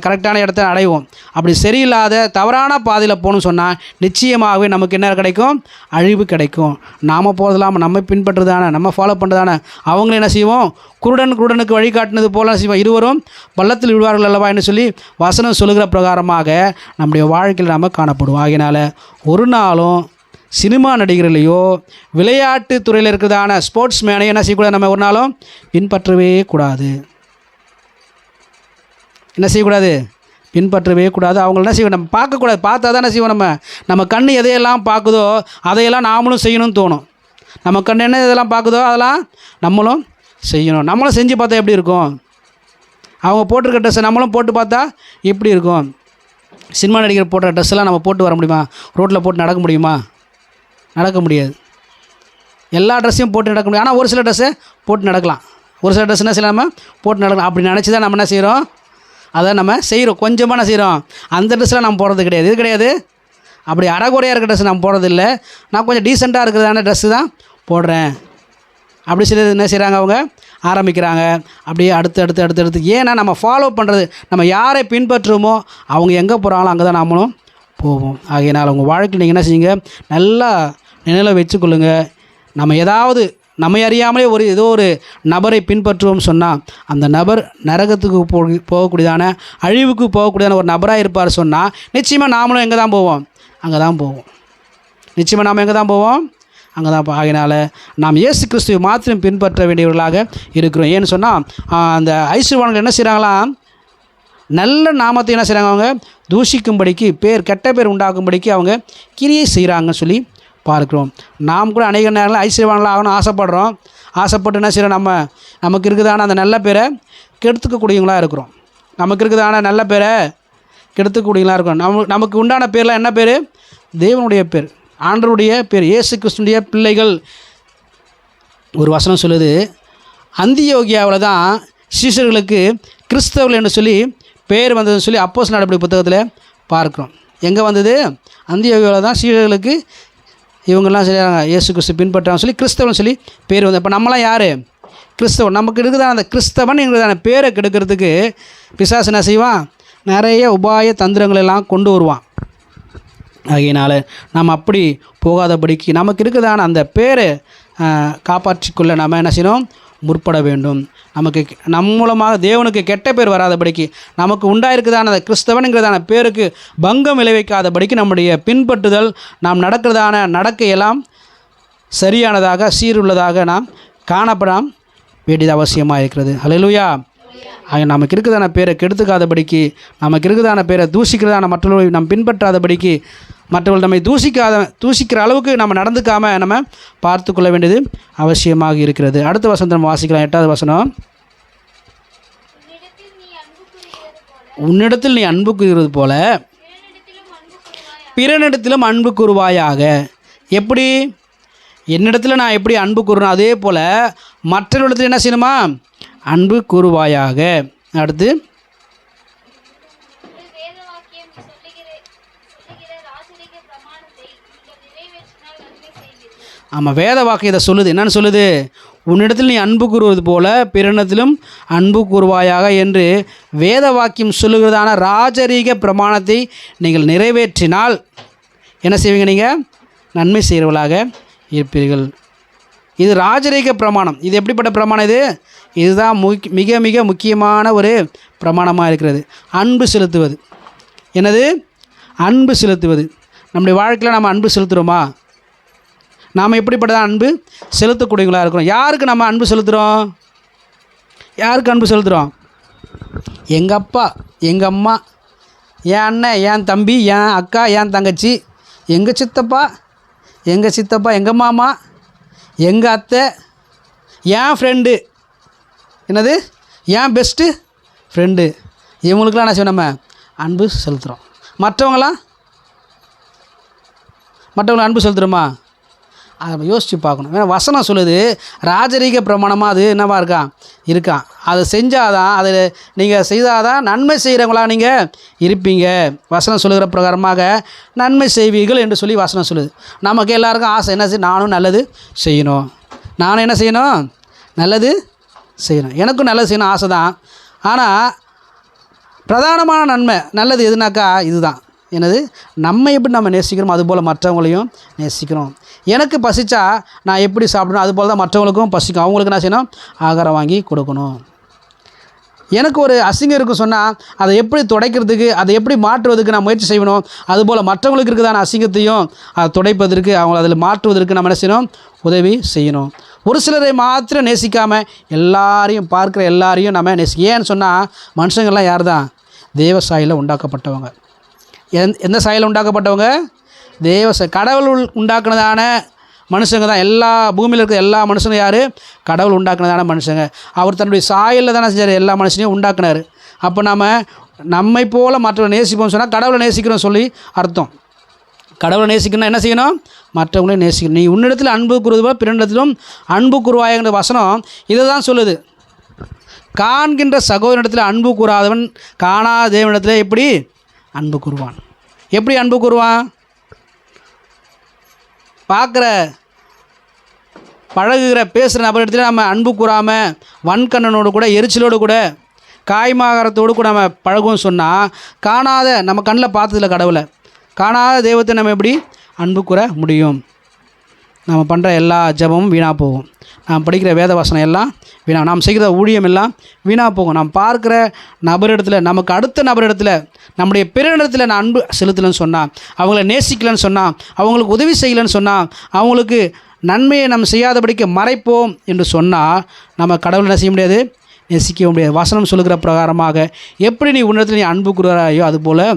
கரெக்டான இடத்த அடைவோம். அப்படி சரியில்லாத தவறான பாதையில் போகணும்னு சொன்னால் நிச்சயமாகவே நமக்கு என்ன கிடைக்கும், அழிவு கிடைக்கும். நாம் போகிறதில்லாமல் நம்ம பின்பற்றுறதானே, நம்ம ஃபாலோ பண்ணுறதானே. அவங்களும் என்ன செய்வோம், குருடனுக்கு வழிகாட்டினது போல செய்வோம், இருவரும் பள்ளத்தில் விடுவார்கள் அல்லவான்னு சொல்லி வசனம் சொல்லுகிற பிரகாரமாக நம்முடைய வாழ்க்கையில் நாம் காணப்படுவோம். ஆகையினால் ஒரு நாளும் சினிமா நடிகர்களையோ விளையாட்டு துறையில் இருக்கிறதான ஸ்போர்ட்ஸ் மேனையோ என்ன செய்யக்கூடாது, நம்ம ஒரு நாளும் பின்பற்றவே கூடாது. என்ன செய்யக்கூடாது, பின்பற்றவே கூடாது. அவங்கள என்ன செய்வோம், நம்ம பார்க்கக்கூடாது. பார்த்தா தான் என்ன செய்வோம், நம்ம கண் எதையெல்லாம் பார்க்குதோ அதையெல்லாம் நாமளும் செய்யணும்னு தோணும். நம்ம கண் என்ன இதெல்லாம் பார்க்குதோ அதெல்லாம் நம்மளும் செய்யணும். நம்மளும் செஞ்சு பார்த்தா எப்படி இருக்கும், அவங்க போட்டிருக்க ட்ரெஸ்ஸை நம்மளும் போட்டு பார்த்தா எப்படி இருக்கும். சினிமா நடிகர் போடுற ட்ரெஸ்ஸெல்லாம் நம்ம போட்டு வர முடியுமா, ரோட்டில் போட்டு நடக்க முடியுமா, நடக்க முடியாது. எல்லா ட்ரெஸ்ஸையும் போட்டு நடக்க முடியும். ஆனால் ஒரு சில ட்ரெஸ்ஸை போட்டு நடக்கலாம். ஒரு சில ட்ரெஸ் என்ன செய்யலாமல் போட்டு நடக்கலாம். அப்படி நினச்சி தான் நம்ம என்ன செய்கிறோம், அதை நம்ம செய்கிறோம். கொஞ்சமாக என்ன செய்கிறோம், அந்த ட்ரெஸ்ஸில் நம்ம போடுறது கிடையாது. இது கிடையாது, அப்படி அரைகுறையாக இருக்கிற ட்ரெஸ் நம்ம போடுறது இல்லை. நான் கொஞ்சம் டீசெண்டாக இருக்கிறதான ட்ரெஸ்ஸு தான் போடுறேன். அப்படி சில என்ன செய்கிறாங்க, அவங்க ஆரம்பிக்கிறாங்க. அப்படியே அடுத்து ஏன்னா நம்ம ஃபாலோ பண்ணுறது, நம்ம யாரை பின்பற்றுமோ அவங்க எங்கே போகிறாங்களோ அங்கே தான் நம்மளும் போவோம். ஆகையினால் உங்கள் வாழ்க்கையில் நீங்கள் என்ன செய்யுங்க, நல்லா நினைவில் வச்சுக்கொள்ளுங்க. நம்ம ஏதாவது நம்ம அறியாமலே ஏதோ ஒரு நபரை பின்பற்றுவோம் சொன்னால் அந்த நபர் நரகத்துக்கு போகக்கூடியதான, அழிவுக்கு போகக்கூடியதான ஒரு நபராக இருப்பார் சொன்னால் நிச்சயமாக நாமளும் எங்கே தான் போவோம், அங்கே தான் போவோம். நிச்சயமாக நாம் எங்கே தான் போவோம், அங்கே தான். ஆகையினால் நாம் இயேசு கிறிஸ்துவை மாத்திரம் பின்பற்ற வேண்டியவர்களாக இருக்கிறோம். ஏன்னு சொன்னால் அந்த ஐஸ்வர்யவான்கள் என்ன செய்கிறாங்களாம், நல்ல நாமத்தை என்ன செய்கிறாங்க, அவங்க தூஷிக்கும்படிக்கு, கெட்ட பேர் உண்டாக்கும்படிக்கு அவங்க கிரியை செய்கிறாங்கன்னு சொல்லி பார்க்குறோம். நாம் கூட அநேக நேரங்களில் ஐஸ்வர்யவான்கள் ஆகணும்னு ஆசைப்படுறோம். ஆசைப்பட்டு என்ன செய்கிறோம், நமக்கு இருக்குதான அந்த நல்ல பேரை கெடுத்துக்கக்கூடியவங்களாக இருக்கிறோம். நமக்கு இருக்குதான நல்ல பேரை கெடுத்துக்கூடியவங்களாக இருக்கிறோம். நமக்கு உண்டான பேர்லாம் என்ன பேர், தேவனுடைய பேர், ஆண்டவருடைய பேர், இயேசு கிறிஸ்துடைய பிள்ளைகள். ஒரு வசனம் சொல்லுது, அந்தியோகியாவில் தான் சீஷர்களுக்கு கிறிஸ்தவர்கள் என்று சொல்லி பேர் வந்ததுன்னு சொல்லி அப்போஸ்தலர் நடவடிக்கை புத்தகத்தில் பார்க்குறோம். எங்கே வந்தது, அந்தியோகியாவில் தான் சீஷர்களுக்கு இவங்கெல்லாம் செய்கிறாங்க, இயேசு கிறிஸ்து பின்பற்றான்னு சொல்லி கிறிஸ்தவன் சொல்லி பேர் வந்து. இப்போ நம்மளாம் யார், கிறிஸ்தவன். நமக்கு இருக்குதான அந்த கிறிஸ்தவன் என்கிறதான பேரை கெடுக்கிறதுக்கு பிசாசு என்ன செய்வான், நிறைய உபாய தந்திரங்கள் எல்லாம் கொண்டு வருவான். ஆகையினால் நாம் அப்படி போகாதபடிக்கு நமக்கு இருக்குதான அந்த பேரை காப்பாற்றிக்கொள்ள நாம் என்ன செய்யணும், முற்பட வேண்டும். நமக்கு நம் மூலமாக தேவனுக்கு கெட்ட பேர் வராதபடிக்கு, நமக்கு உண்டாயிருக்குதான அந்த கிறிஸ்தவனுங்கிறதான பேருக்கு பங்கம் விளைவிக்காதபடிக்கு நம்முடைய பின்பற்றுதல், நாம் நடக்கிறதான நடக்கையெல்லாம் சரியானதாக சீருள்ளதாக நாம் காணப்படாம வேண்டியது அவசியமாக இருக்கிறது. ஹல்லேலூயா. நமக்கு இருக்குதான பேரை கெடுத்துக்காதபடிக்கு, நமக்கு இருக்குதான பேரை தூஷிக்கிறதான மற்றவர்களை நாம் பின்பற்றாதபடிக்கு, மற்றவர்கள் நம்மை தூஷிக்கிற அளவுக்கு நம்ம நடந்துக்காமல் நம்ம பார்த்து கொள்ள வேண்டியது அவசியமாக இருக்கிறது. அடுத்த வசனம் நம்ம வாசிக்கலாம். 8வது வசனம், உன்னிடத்தில் நீ அன்பு கூறுவது போல பிறனிடத்திலும் அன்பு கூறுவாயாக. எப்படி, என்னிடத்தில் நான் எப்படி அன்பு கூறுறேன் அதே போல் மற்றவர்களிடத்தில் என்ன செய்யணுமா, அன்பு கூறுவாயாக. அடுத்து, ஆமாம், வேத வாக்கியத்தை சொல்லுது. என்னன்னு சொல்லுது, உன்னிடத்தில் நீ அன்பு கூறுவது போல பிறனிடத்திலும் அன்பு கூறுவாயாக என்று வேத வாக்கியம் சொல்லுகிறதான ராஜரீக பிரமாணத்தை நீங்கள் நிறைவேற்றினால் என்ன செய்வீங்க, நீங்கள் நன்மை செய்கிறவர்களாக இருப்பீர்கள். இது ராஜரீக பிரமாணம். இது எப்படிப்பட்ட பிரமாணம், இதுதான் மிக மிக முக்கியமான ஒரு பிரமாணமாக இருக்கிறது. அன்பு செலுத்துவது. என்னது, அன்பு செலுத்துவது. நம்முடைய வாழ்க்கையில் நம்ம அன்பு செலுத்துகிறோமா, நாம் எப்படிப்பட்டதான் அன்பு செலுத்தக்கூடியவங்களாக இருக்கிறோம். யாருக்கு நம்ம அன்பு செலுத்துகிறோம், யாருக்கு அன்பு செலுத்துகிறோம், எங்கள் அப்பா, எங்கள் அம்மா, என் அண்ணன், என் தம்பி, என் அக்கா, என் தங்கச்சி, எங்கள் சித்தப்பா, எங்கள் மாமா, எங்கள் அத்தை, என் ஃப்ரெண்டு, என்னது என் பெஸ்ட்டு ஃப்ரெண்டு, இவங்களுக்கெல்லாம் என்ன செய்வோம், நம்ம அன்பு செலுத்துகிறோம். மற்றவங்களாம் அன்பு செலுத்துகிறோமா, அதை நம்ம யோசித்து பார்க்கணும். ஏன்னா வசனம் சொல்லுது ராஜரீக பிரமாணமாக அது என்னவா இருக்கான். அதை செஞ்சால் தான், அதை நீங்கள் செய்தால் தான் நன்மை செய்கிறவங்களா நீங்கள் இருப்பீங்க. வசனம் சொல்லுகிற பிரகாரமாக நன்மை செய்வீர்கள் என்று சொல்லி வசனம் சொல்லுது. நமக்கு எல்லாருக்கும் ஆசை என்ன செய்ய, நானும் நல்லது செய்யணும், நானும் என்ன செய்யணும், நல்லது செய்யணும், எனக்கும் நல்லது செய்யணும் ஆசை தான். ஆனால் பிரதானமான நன்மை நல்லது எதுனாக்கா இதுதான். என்னது, நம்ம எப்படி நம்ம நேசிக்கிறோம் அதுபோல் மற்றவங்களையும் நேசிக்கிறோம். எனக்கு பசிச்சா நான் எப்படி சாப்பிடணும் அதுபோல் தான் மற்றவங்களுக்கும் பசிக்கும். அவங்களுக்கு என்ன செய்யணும், ஆகாரம் வாங்கி கொடுக்கணும். எனக்கு ஒரு அசிங்கம் இருக்கும் சொன்னால் அதை எப்படி துடைக்கிறதுக்கு, அதை எப்படி மாற்றுவதற்கு நான் முயற்சி செய்யணும். அதுபோல் மற்றவங்களுக்கு இருக்குதான அசிங்கத்தையும் அதை துடைப்பதற்கு, அவங்கள அதில் மாற்றுவதற்கு நம்ம என்ன செய்யணும், உதவி செய்யணும். ஒரு சிலரை மாத்திரம் நேசிக்காமல் எல்லாரையும் பார்க்குற எல்லாரையும் நம்ம ஏன்னு சொன்னால் மனுஷங்கள்லாம் யார் தான், தேவ சாயலில் உண்டாக்கப்பட்டவங்க. எந்த சாயலில் உண்டாக்கப்பட்டவங்க, கடவுள் உண்டாக்குனதான மனுஷங்க தான். எல்லா பூமியில் இருக்கிற எல்லா மனுஷங்க யார், கடவுள் உண்டாக்குனதான மனுஷங்க. அவர் தன்னுடைய சாயலில் தானே செஞ்சார், எல்லா மனுஷனையும் உண்டாக்குனார். அப்போ நம்மை போல் மற்றவரை நேசிப்போம்னு சொன்னால் கடவுளை நேசிக்கிறோம் சொல்லி அர்த்தம். கடவுளை நேசிக்கணும்னா என்ன செய்யணும், மற்றவங்களையும் நேசிக்கணும். நீ உன்னிடத்தில் அன்பு கூறுவது போல் பிறனிடத்திலும் அன்பு கூறுவாயங்கிற வசனம் இதை தான் சொல்லுது. காண்கின்ற சகோதரனிடத்தில் அன்பு கூறாதவன் காணாத தேவனிடத்தில் எப்படி அன்பு கூறுவான்? எப்படி அன்பு கூறுவான்? பார்க்குற பழகுகிற பேசுகிற நபரிடத்துல நம்ம அன்பு கூறாமல் வன்கண்ணனோடு கூட எரிச்சலோடு கூட காய்மாகரத்தோடு கூட நம்ம பழகுவோம் சொன்னால் காணாத நம்ம கண்ணில் பார்த்ததில்ல கடவுளை காணாத தெய்வத்தை நம்ம எப்படி அன்பு கூற முடியும்? நம்ம பண்ணுற எல்லா ஜபமும் வீணாக போகும். நாம் படிக்கிற வேத வசனம் எல்லாம் வீணாக, நாம் செய்கிற ஊழியம் எல்லாம் வீணாக போகும். நாம் பார்க்குற நபரிடத்தில் நமக்கு அடுத்த நபரிடத்தில் நம்முடைய பிறனிடத்தில் நான் அன்பு செலுத்தலைன்னு சொன்னால், அவங்கள நேசிக்கலைன்னு சொன்னால், அவங்களுக்கு உதவி செய்யலைன்னு சொன்னால், அவங்களுக்கு நன்மையை நம்ம செய்யாதபடிக்கு மறைப்போம் என்று சொன்னால் நம்ம கடவுளை என்ன செய்ய முடியாது? நேசிக்க முடியாது. வசனம் சொல்லுகிற பிரகாரமாக எப்படி நீ உன்னிடத்தில் நீ அன்பு கூறுகிறாயோ அதுபோல்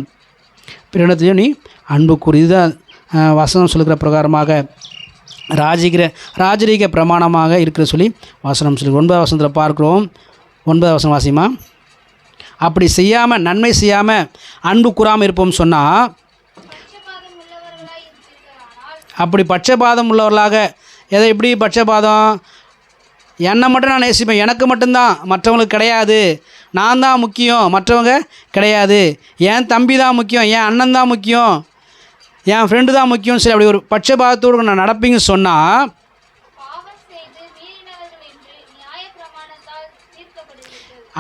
பிறனிடத்திலையும் நீ அன்பு கூறு. இதுதான் வசனம் சொல்லுகிற பிரகாரமாக ராஜரீக பிரமாணமாக இருக்கிற சொல்லி வசனம் சொல்லி 9 வசனத்தில் பார்க்குறோம். 9 வசனம் வாசிமா. அப்படி செய்யாமல் நன்மை செய்யாமல் அன்பு கூறாமல் இருப்போம் சொன்னால், அப்படி பட்சபாதம் உள்ளவர்களாக எதை எப்படி பட்சபாதம்? என்னை மட்டும் நான் நேசிப்பேன், எனக்கு மட்டும்தான், மற்றவங்களுக்கு கிடையாது, நான் தான் முக்கியம், மற்றவங்க கிடையாது, என் தம்பி தான் முக்கியம், என் அண்ணன் தான் முக்கியம், என் ஃப்ரெண்டு தான் முக்கியம், சரி அப்படி ஒரு பட்சபாதத்தோடு நான் நடப்பீங்கன்னு சொன்னால்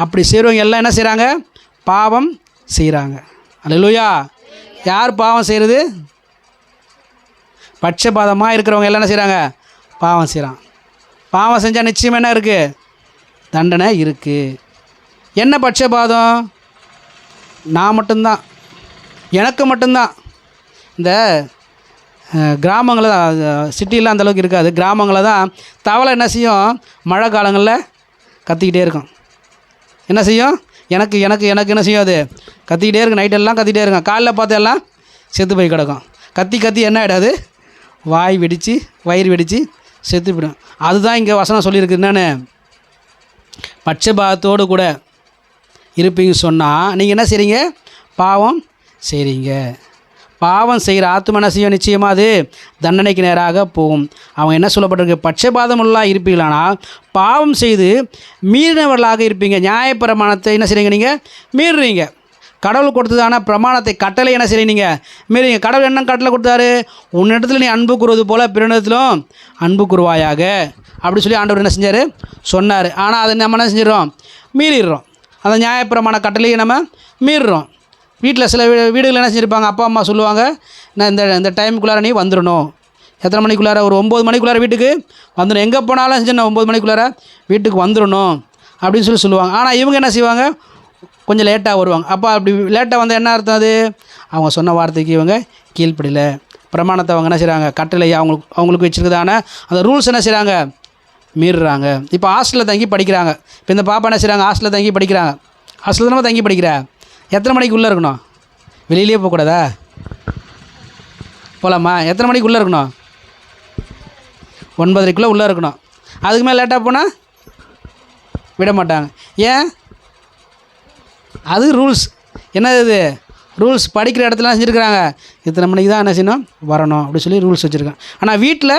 அப்படி செய்கிறவங்க எல்லாம் என்ன செய்கிறாங்க? பாவம் செய்கிறாங்க. அல்லேலூயா. யார் பாவம் செய்கிறது? பட்சபாதமாக இருக்கிறவங்க எல்லாம் என்ன செய்கிறாங்க? பாவம் செய்கிறான். பாவம் செஞ்சால் நிச்சயம் என்ன இருக்குது? தண்டனை இருக்குது. என்ன பட்சபாதம்? நான் மட்டும்தான், எனக்கு மட்டும்தான். இந்த கிராமங்களில் சிட்டியில் அந்தளவுக்கு இருக்காது. கிராமங்களில் தான் தவளை என்ன செய்யும்? மழை காலங்களில் கத்திக்கிட்டே இருக்கும். என்ன செய்யும்? எனக்கு எனக்கு எனக்கு என்ன செய்யும்? அது கத்திக்கிட்டே இருக்கும். நைட்டெல்லாம் கத்திக்கிட்டே இருக்கும். காலைல பார்த்து எல்லாம் செத்து போய் கிடக்கும். கத்தி கத்தி என்ன ஆகிடாது? வாய் வெடித்து வயிறு வெடித்து செத்து போயிடும். அதுதான் இங்கே வசனம் சொல்லியிருக்கு. என்னென்னு பட்சபாதத்தோடு கூட இருப்பீங்க சொன்னால் நீங்கள் என்ன செய்கிறீங்க? பாவம் செய்கிறீங்க. பாவம் செய்கிற ஆத்மா என்ன செய்யும்? நிச்சயமாக அது தண்டனைக்கு நேராக போகும். அவங்க என்ன சொல்லப்பட்டிருக்கு? பட்சபாதமுள்ளா இருப்பீங்களானால் பாவம் செய்து மீறினவர்களாக இருப்பீங்க. நியாயப்பிரமாணத்தை என்ன செய்கிறீங்க? நீங்கள் மீறுறீங்க. கடவுள் கொடுத்ததான பிரமாணத்தை கட்டளை என்ன செய்கிறீங்க? மீறீங்க. கடவுள் என்ன கட்டளை கொடுத்தாரு? உன்னிடத்தில் நீ அன்பு கூறுவது போல் பிறனிடத்திலும் அன்பு கூறுவாயாக அப்படி சொல்லி ஆண்டவர் என்ன செஞ்சார்? சொன்னார். ஆனால் அதை நம்ம என்ன செஞ்சிடறோம்? மீறிடுறோம். அந்த நியாயப்பிரமாண கட்டளையை நம்ம மீறுறோம். வீட்டில் சில வீடுகள் என்ன செஞ்சுருப்பாங்க? அப்பா அம்மா சொல்லுவாங்க, நான் இந்த டைமுக்குள்ளார நீ வந்துடணும். எத்தனை மணிக்குள்ளார? ஒரு 9 மணிக்குள்ளார வீட்டுக்கு வந்துடணும். எங்கே போனாலும் செஞ்சு 9 மணிக்குள்ளார வீட்டுக்கு வந்துடணும் அப்படின்னு சொல்லுவாங்க. ஆனால் இவங்க என்ன செய்வாங்க? கொஞ்சம் லேட்டாக வருவாங்க. அப்போ அப்படி லேட்டாக வந்தால் என்ன அர்த்தம்? அது அவங்க சொன்ன வார்த்தைக்கு இவங்க கீழ்ப்படியில் பிரமாணத்தை அவங்க என்ன செய்கிறாங்க? கட்டளையை அவங்களுக்கு வச்சுருக்குதான அந்த ரூல்ஸ் என்ன செய்கிறாங்க? மீறுறாங்க. இப்போ ஹாஸ்டலில் தங்கி படிக்கிறாங்க. இப்போ இந்த பாப்பா என்ன செய்கிறாங்க? ஹாஸ்டலில் தங்கி படிக்கிறாங்க. ஹாஸ்டலில் தானே தங்கி படிக்கிறா? எத்தனை மணிக்கு உள்ளே இருக்கணும்? வெளியிலே போகக்கூடாதா? போகலாமா? எத்தனை மணிக்கு உள்ளே இருக்கணும்? 9:30 உள்ளே இருக்கணும். அதுக்கு மேலே லேட்டாக போனால் விட மாட்டாங்க. ஏன்? அது ரூல்ஸ். என்னது இது? ரூல்ஸ். படிக்கிற இடத்துல செஞ்சுருக்கிறாங்க, இத்தனை மணிக்கு தான் என்ன செய்யணும்? வரணும் அப்படி சொல்லி ரூல்ஸ் வச்சுருக்காங்க. ஆனால் வீட்டில்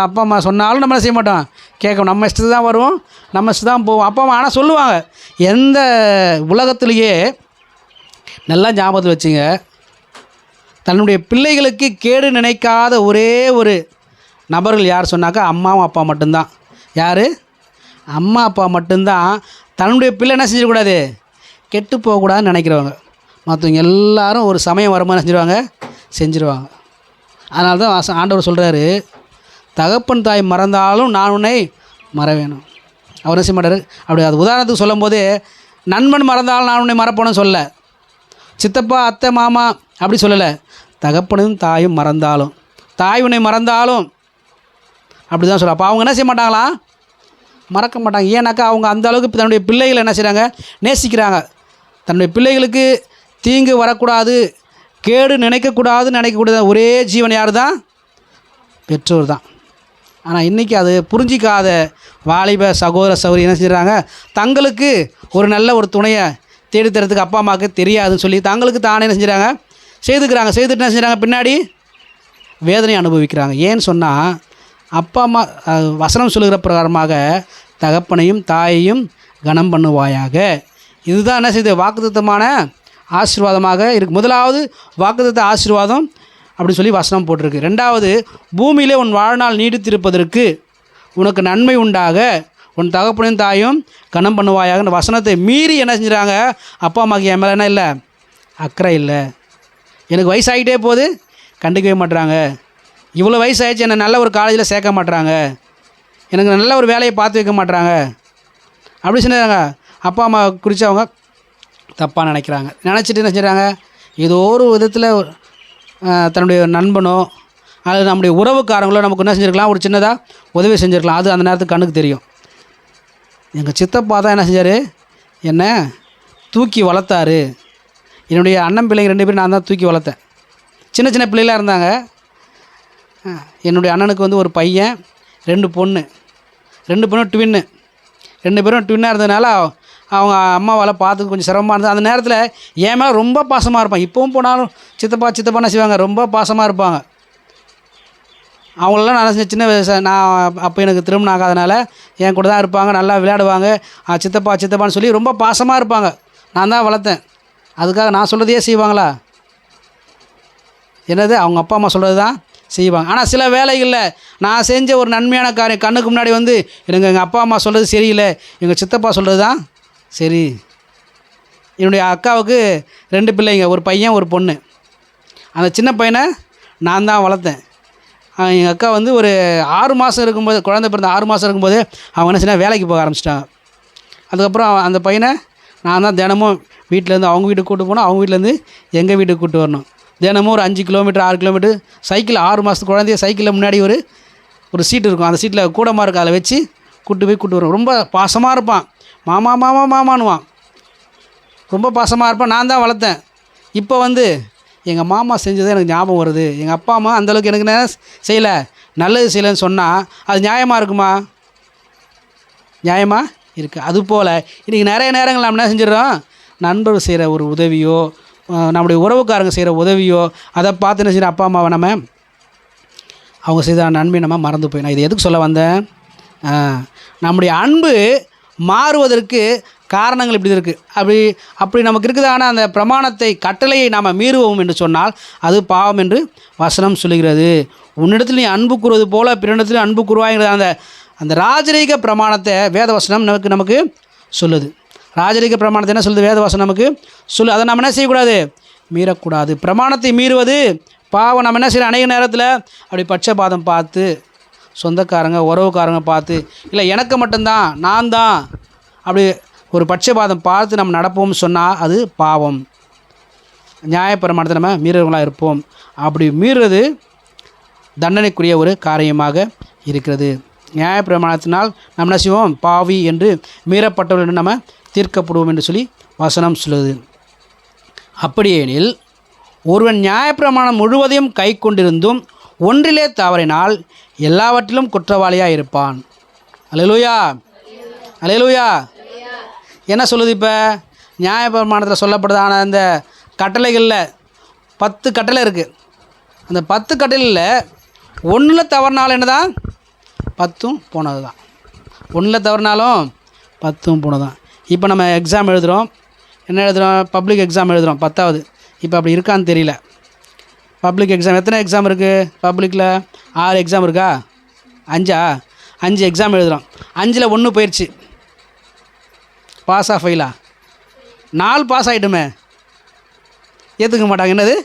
அப்பா அம்மா சொன்னாலும் நம்ம செய்ய மாட்டோம், கேட்கணும். நம்ம இஷ்டத்து தான் வருவோம், நம்ம இஷ்டம் தான் போவோம். அப்பா அம்மா ஆனால் சொல்லுவாங்க. எந்த உலகத்துலேயே நல்லா ஞாபகத்தில் வச்சுங்க, தன்னுடைய பிள்ளைகளுக்கு கேடு நினைக்காத ஒரே ஒரு நபர்கள் யார் சொன்னாக்கா அம்மாவும் அப்பா மட்டும்தான். யார்? அம்மா அப்பா மட்டும்தான். தன்னுடைய பிள்ளை என்ன செஞ்சிடக்கூடாது? கெட்டு போகக்கூடாதுன்னு நினைக்கிறவங்க. மற்றவங்க எல்லாரும் ஒரு சமயம் வரும்போது செஞ்சுருவாங்க, செஞ்சுருவாங்க. அதனால தான் ஆண்டவர் சொல்கிறாரு, தகப்பன் தாய் மறந்தாலும் நான் உன்னை மறவேணும். அவர் செய்ய மாட்டார். அப்படி அது உதாரணத்துக்கு சொல்லும் போது, நண்பன் மறந்தாலும் நான் உன்னை மறப்போன்னு சொல்லலை, சித்தப்பா அத்தை மாமா அப்படி சொல்லலை. தகப்பனும் தாயும் மறந்தாலும், தாய் உன்னை மறந்தாலும் அப்படி தான் சொல்ல. அப்போ அவங்க என்ன செய்ய மாட்டாங்களா? மறக்க மாட்டாங்க. ஏன்னாக்கா அவங்க அந்த அளவுக்கு தன்னுடைய பிள்ளைகளை என்ன செய்கிறாங்க? நேசிக்கிறாங்க. தன்னுடைய பிள்ளைகளுக்கு தீங்கு வரக்கூடாது, கேடு நினைக்கக்கூடாதுன்னு நினைக்கக்கூடாது ஒரே ஜீவன் யார் தான்? பெற்றோர் தான். ஆனால் இன்றைக்கி அது புரிஞ்சிக்காத வாலிப சகோதர சகோதரி என்ன செய்கிறாங்க? தங்களுக்கு ஒரு நல்ல ஒரு துணையை தேடித்தரத்துக்கு அப்பா அம்மாவுக்கு தெரியாதுன்னு சொல்லி தங்களுக்கு தானே என்ன செஞ்சுறாங்க? செய்துக்கிறாங்க. செய்துட்டு என்ன செஞ்சுறாங்க? பின்னாடி வேதனை அனுபவிக்கிறாங்க. ஏன்னு சொன்னால் அப்பா அம்மா வசனம் சொல்லுகிற பிரகாரமாக தகப்பனையும் தாயையும் கனம் பண்ணுவாயாக. இதுதான் என்ன செய்யுது, வாக்குத்தத்தமான ஆசீர்வாதமாக இருக்குது. முதலாவது வாக்குத்தத்த ஆசீர்வாதம் அப்படி சொல்லி வசனம் போட்டிருக்கு. ரெண்டாவது, பூமியிலே உன் வாழ்நாள் நீடித்திருப்பதற்கு உனக்கு நன்மை உண்டாக உன் தகப்பனையும் தாயும் கனம் பண்ணுவாயாக. இந்த வசனத்தை மீறி என்ன செஞ்சுறாங்க, அப்பா அம்மாவுக்கு என் மேலே என்ன இல்லை, அக்கறை இல்லை. எனக்கு வயசாகிட்டே போகுது, கண்டுக்கவே மாட்டுறாங்க. இவ்வளோ வயசாகிடுச்சு, என்னை நல்ல ஒரு காலேஜில் சேர்க்க மாட்டுறாங்க, எனக்கு நல்ல ஒரு வேலையை பார்த்து வைக்க மாட்டுறாங்க அப்படி சொன்னாங்க. அப்பா அம்மா குறித்து அவங்க தப்பாக நினைக்கிறாங்க. நினச்சிட்டு என்ன செய்கிறாங்க, ஏதோ ஒரு விதத்தில் தன்னுடைய நண்பனோ அல்லது நம்முடைய உறவுக்காரங்களோ நமக்கு என்ன செஞ்சுருக்கலாம், ஒரு சின்னதாக உதவி செஞ்சுருக்கலாம். அது அந்த நேரத்துக்கு கண்ணுக்கு தெரியும். எங்கள் சித்தப்பா தான் என்ன செஞ்சார், என்னை தூக்கி வளர்த்தாரு. என்னுடைய அண்ணன் பிள்ளைங்க 2 பேரும் நான் தான் தூக்கி வளர்த்தேன். சின்ன சின்ன பிள்ளைகளாக இருந்தாங்க. என்னுடைய அண்ணனுக்கு வந்து ஒரு பையன் 2 பொண்ணு, 2 பொண்ணு ட்வின்னு. 2 பேரும் ட்வின்னாக இருந்ததுனால அவங்க அம்மாவால் பார்த்துக்க கொஞ்சம் சிரமமாக இருந்தது. அந்த நேரத்தில் என் மேலே ரொம்ப பாசமாக இருப்பாங்க. இப்போவும் போனாலும் சித்தப்பான்னு செய்வாங்க, ரொம்ப பாசமாக இருப்பாங்க. அவங்களெல்லாம் நான் சின்ன வயசு, நான் அப்போ எனக்கு திருமணம் ஆகாதனால என் கூட தான் இருப்பாங்க, நல்லா விளையாடுவாங்க, சித்தப்பான்னு சொல்லி ரொம்ப பாசமாக இருப்பாங்க. நான் தான் வளர்த்தேன். அதுக்காக நான் சொல்கிறதையே செய்வாங்களா? என்னது, அவங்க அப்பா அம்மா சொல்கிறது தான் செய்வாங்க. ஆனால் சில வேலைகளில் நான் செஞ்ச ஒரு நன்மையான காரியம் கண்ணுக்கு முன்னாடி வந்து எனக்கு எங்கள் அப்பா அம்மா சொல்கிறது சரியில்லை, எங்கள் சித்தப்பா சொல்கிறது தான் சரி. என்னுடைய அக்காவுக்கு 2 பிள்ளைங்க, ஒரு பையன் ஒரு பொண்ணு. அந்த சின்ன பையனை நான் தான் வளர்த்தேன். எங்கள் அக்கா வந்து ஒரு 6 மாதம் இருக்கும்போது, குழந்தை பிறந்த 6 மாதம் இருக்கும்போது அவங்க என்ன செய்ய வேலைக்கு போக ஆரம்பிச்சிட்டாங்க. அதுக்கப்புறம் அந்த பையனை நான் தான் தினமும் வீட்டிலேருந்து அவங்க வீட்டுக்கு கூப்பிட்டு போனோம், அவங்க வீட்டிலேருந்து எங்கள் வீட்டுக்கு கூப்பிட்டு வரணும். தினமும் ஒரு 5 கிலோமீட்டர் 6 கிலோமீட்டர் சைக்கிள், 6 மாதத்து குழந்தைய சைக்கிளில் முன்னாடி ஒரு சீட்டு இருக்கும், அந்த சீட்டில் கூடமாக இருக்கும், அதில் வச்சு கூப்பிட்டு வருவோம். ரொம்ப பாசமாக இருப்பான், மாமான்னுவான். ரொம்ப பாசமாக இருப்பான். நான் தான் வளர்த்தேன். இப்போ வந்து எங்கள் மாமா செஞ்சது எனக்கு ஞாபகம் வருது. எங்கள் அப்பா அம்மா அந்தளவுக்கு எனக்கு என்ன செய்யலை, நல்லது செய்யலைன்னு சொன்னால் அது நியாயமாக இருக்குமா? நியாயமாக இருக்குது. அதுபோல் இன்றைக்கி நிறைய நேரங்கள் நம்ம என்ன செஞ்சிடறோம், நண்பர் செய்கிற ஒரு உதவியோ, நம்முடைய உறவுக்காரங்க செய்கிற உதவியோ, அதை பார்த்து என்ன செய்கிற அப்பா அம்மாவை நம்ம அவங்க செய்த நன்மை நம்ம மறந்து போய். நான் இது எதுக்கு சொல்ல வந்தேன், நம்முடைய அன்பு மாறுவதற்கு காரணங்கள் இப்படி இருக்குது. அப்படி நமக்கு இருக்குதான அந்த பிரமாணத்தை கட்டளையை நாம் மீறுவோம் என்று சொன்னால் அது பாவம் என்று வசனம் சொல்லுகிறது. உன்னிடத்தில் நீ அன்பு கூறுவது போல பிறனிடத்தில் அன்பு கூறுவாய்ங்கிற அந்த ராஜரீக பிரமாணத்தை வேத வசனம் நமக்கு சொல்லுது. ராஜரீக பிரமாணத்தை என்ன சொல்லுது வேத வசனம் நமக்கு சொல்லு. அதை நம்ம என்ன செய்யக்கூடாது, மீறக்கூடாது. பிரமாணத்தை மீறுவது பாவம். நம்ம என்ன செய்யணும், அநேக நேரத்தில் அப்படி பட்சபாதம் பார்த்து, சொந்தக்காரங்க உறவுக்காரங்க பார்த்து, இல்லை எனக்கு மட்டும்தான் நான் தான் அப்படி ஒரு பட்சபாதம் பார்த்து நம்ம நடப்போம்னு சொன்னால் அது பாவம். நியாயப்பிரமாணத்தை நம்ம மீறவங்களாக இருப்போம். அப்படி மீறுறது தண்டனைக்குரிய ஒரு காரியமாக இருக்கிறது. நியாயப்பிரமாணத்தினால் நம்ம என்ன செய்வோம், பாவி என்று மீறப்பட்டவர்கள் என்று நம்ம தீர்க்கப்படுவோம் என்று சொல்லி வசனம் சொல்லுது. அப்படியெனில் ஒருவன் நியாயப்பிரமாணம் முழுவதையும் கை கொண்டிருந்தும் ஒன்றிலே தவறினால் எல்லாவற்றிலும் குற்றவாளியாக இருப்பான். அல்லேலூயா, அல்லேலூயா. என்ன சொல்லுது, இப்போ நியாயப்பிரமாணத்தில் சொல்லப்படுதான அந்த கட்டளைகளில் 10 கட்டளை இருக்குது. அந்த 10 கட்டளையில் 1 தவறினாலும் என்ன தான், 10 போனது தான். 1 தவறினாலும் 10 போனது தான். இப்போ நம்ம எக்ஸாம் எழுதுகிறோம், என்ன எழுதுகிறோம், பப்ளிக் எக்ஸாம் எழுதுகிறோம் 10வது. இப்போ அப்படி இருக்கான்னு தெரியல. பப்ளிக் எக்ஸாம் எத்தனை எக்ஸாம் இருக்குது பப்ளிக்கில்? 6 எக்ஸாம் இருக்கா, 5 எக்ஸாம் எழுதுகிறோம். 5ல் 1 போயிடுச்சு, பாஸா ஃபெயிலா? 4 பாஸ் ஆகிட்டுமே, ஏற்றுக்க மாட்டாங்க. என்னது,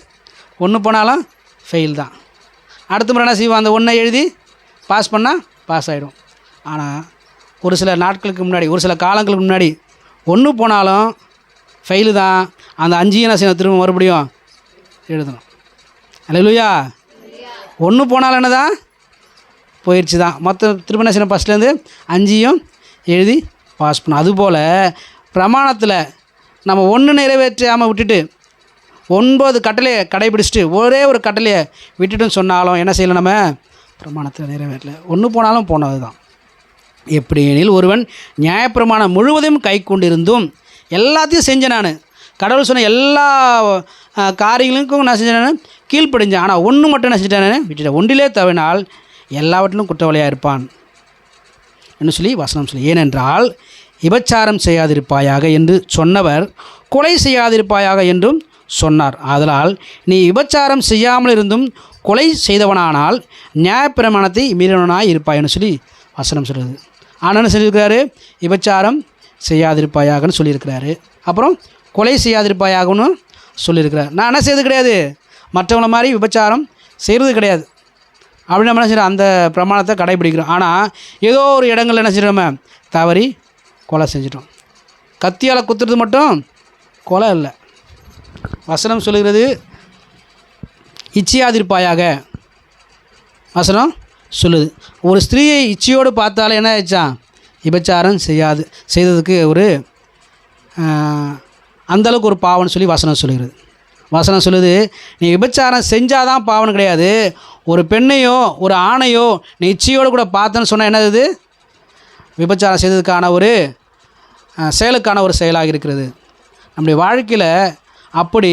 1 போனாலும் ஃபெயில் தான். அடுத்த முறை என்ன செய்வோம், அந்த 1 எழுதி பாஸ் பண்ணால் பாஸ் ஆகிடும். ஆனால் ஒரு சில நாட்களுக்கு முன்னாடி, ஒரு சில காலங்களுக்கு முன்னாடி 1 போனாலும் ஃபெயிலு தான். அந்த 5 என்ன செய்யணும், திரும்ப மறுபடியும் எழுதணும். அல்லேலூயா. 1 போனாலும் என்ன தான், போயிடுச்சு தான். மொத்தம் திரும்ப என்ன செய்யணும், ஃபஸ்ட்லேருந்து 5 எழுதி பாஸ் பண்ணணும். அதுபோல் பிரமாணத்தில் நம்ம 1 நிறைவேற்றாமல் விட்டுட்டு 9 கட்டளையை கடைபிடிச்சிட்டு ஒரே ஒரு கட்டளையை விட்டுட்டுன்னு சொன்னாலும் என்ன செய்யலை, நம்ம பிரமாணத்தில் நிறைவேற்றல. 1 போனாலும் போனது தான். எப்படியெனில் ஒருவன் நியாயப்பிரமாணம் முழுவதையும் கை கொண்டிருந்தும், எல்லாத்தையும் செஞ்சேன் நான், கடவுள் சொன்ன எல்லா காரியங்களுக்கும் நான் செஞ்சேன் கீழ்ப்படிஞ்சேன். ஆனால் ஒன்று மட்டும் என்ன செஞ்சிட்டேன், விட்டுட்டேன். ஒன்றிலே தவினால் எல்லாவற்றிலும் குற்றவாளியாக இருப்பான் என்று சொல்லி வசனம் சொல்லி. ஏனென்றால் விபச்சாரம் செய்யாதிருப்பாயாக என்று சொன்னவர் கொலை செய்யாதிருப்பாயாக என்றும் சொன்னார். ஆதலால் நீ விபச்சாரம் செய்யாமல் இருந்தும் கொலை செய்தவனானால் நியாயப்பிரமாணத்தை மீறினவனாய் இருப்பாய்னு சொல்லி வசனம் சொல்கிறது. ஆனால் என்ன சொல்லியிருக்கிறாரு, விபச்சாரம் செய்யாதிருப்பாயாகன்னு சொல்லியிருக்கிறாரு. அப்புறம் கொலை செய்யாதிருப்பாயாகன்னு சொல்லியிருக்கிறார். நான் என்ன செய்யறது கிடையாது, மற்றவங்கள மாதிரி விபச்சாரம் செய்கிறது கிடையாது அப்படின்னு நம்ம என்ன செய்யறோம், அந்த பிரமாணத்தை கடைபிடிக்கிறோம். ஆனால் ஏதோ ஒரு இடங்களில் என்ன செய்கிறோம், நம்ம தவறி கொலை செஞ்சிட்டோம். கத்தியால் குத்துறது மட்டும் கொலை இல்லை. வசனம் சொல்லுகிறது இச்சையாதிருப்பாயாக. வசனம் சொல்லுது ஒரு ஸ்திரீயை இச்சையோடு பார்த்தாலே என்ன ஆயிடுச்சான், விபச்சாரம் செய்ததுக்கு ஒரு அந்தளவுக்கு ஒரு பாவம்னு சொல்லி வசனம் சொல்லுகிறது. வசனம் சொல்லுது நீ விபச்சாரம் செஞ்சால் தான் பாவம் கிடையாது, ஒரு பெண்ணையோ ஒரு ஆணையோ நீ இச்சையோடு கூட பார்த்தேன்னு சொன்னால் என்னது, விபச்சாரம் செய்ததுக்கான ஒரு செயலுக்கான ஒரு செயலாக இருக்கிறது. நம்முடைய வாழ்க்கையில் அப்படி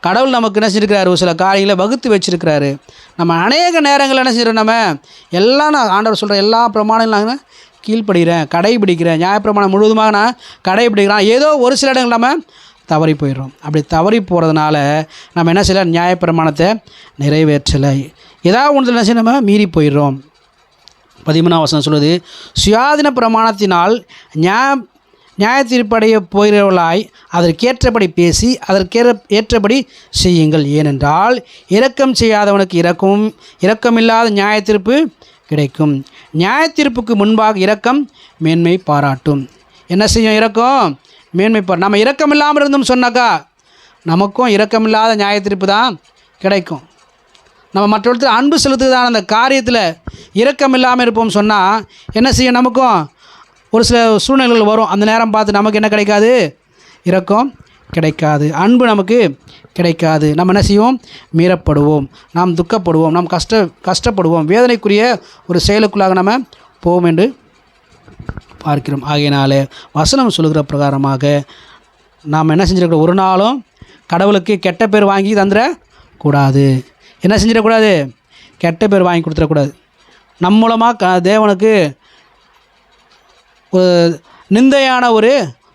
கடவுள் நமக்கு என்ன செஞ்சுருக்கிறாரு, ஒரு சில காரியங்களை வகுத்து வச்சுருக்கிறாரு. நம்ம அநேக நேரங்களில் என்ன செய்கிறோம், நம்ம எல்லாம் நான் ஆண்டவர் சொல்கிற எல்லா பிரமாணங்களும் நாங்கள் கீழ்ப்படுகிறேன், கடைபிடிக்கிறேன், நியாயப்பிரமாணம் முழுவதுமாக நான் கடைபிடிக்கிறேன். ஏதோ ஒரு சில இடங்கள் நம்ம தவறி போயிடுறோம். அப்படி தவறி போகிறதுனால நம்ம என்ன செய்யலாம், நியாயப்பிரமாணத்தை நிறைவேற்றலை, ஏதாவது ஒன்று என்ன செய்ய நம்ம மீறி போயிடுறோம். 13ஆம் வசனம் சொல்லுது சுயாதீன பிரமாணத்தினால் நியாயத்தீர்ப்படைய போகிறவர்களாய் அதற்கேற்றபடி பேசி ஏற்றபடி செய்யுங்கள். ஏனென்றால் இரக்கம் செய்யாதவனுக்கு இரக்கமில்லாத நியாயத்தீர்ப்பு கிடைக்கும். நியாயத்தீர்ப்புக்கு முன்பாக இரக்கம் மேன்மை பாராட்டும். என்ன செய்யும், இரக்கம் மேன்மை நம்ம இரக்கம் இல்லாமல் இருந்தோம் சொன்னாக்கா நமக்கும் இரக்கமில்லாத நியாயத்தீர்ப்பு தான் கிடைக்கும். நம்ம மற்றவர்களுக்கு அன்பு செலுத்துதான அந்த காரியத்தில் இரக்கம் இல்லாமல் இருப்போம் சொன்னால் என்ன செய்யும், நமக்கும் ஒரு சில சூழ்நிலைகள் வரும். அந்த நேரம் பார்த்து நமக்கு என்ன கிடைக்காது, இரக்கம் கிடைக்காது, அன்பு நமக்கு கிடைக்காது. நம்ம என்ன செய்வோம், மீறப்படுவோம், நாம் துக்கப்படுவோம், நாம் கஷ்டப்படுவோம், வேதனைக்குரிய ஒரு செயலுக்குள்ளாக நம்ம போவோம் என்று பார்க்கிறோம். ஆகையினால வசனம் சொல்லுகிற பிரகாரமாக நாம் என்ன செஞ்சிருக்கிறோம், ஒரு நாளும் கடவுளுக்கு கெட்ட பேர் வாங்கி தந்துடக்கூடாது. என்ன செஞ்சிடக்கூடாது, கெட்ட பேர் வாங்கி கொடுத்துடக்கூடாது. நம் மூலமாக தேவனுக்கு ஒரு நிந்தையான ஒரு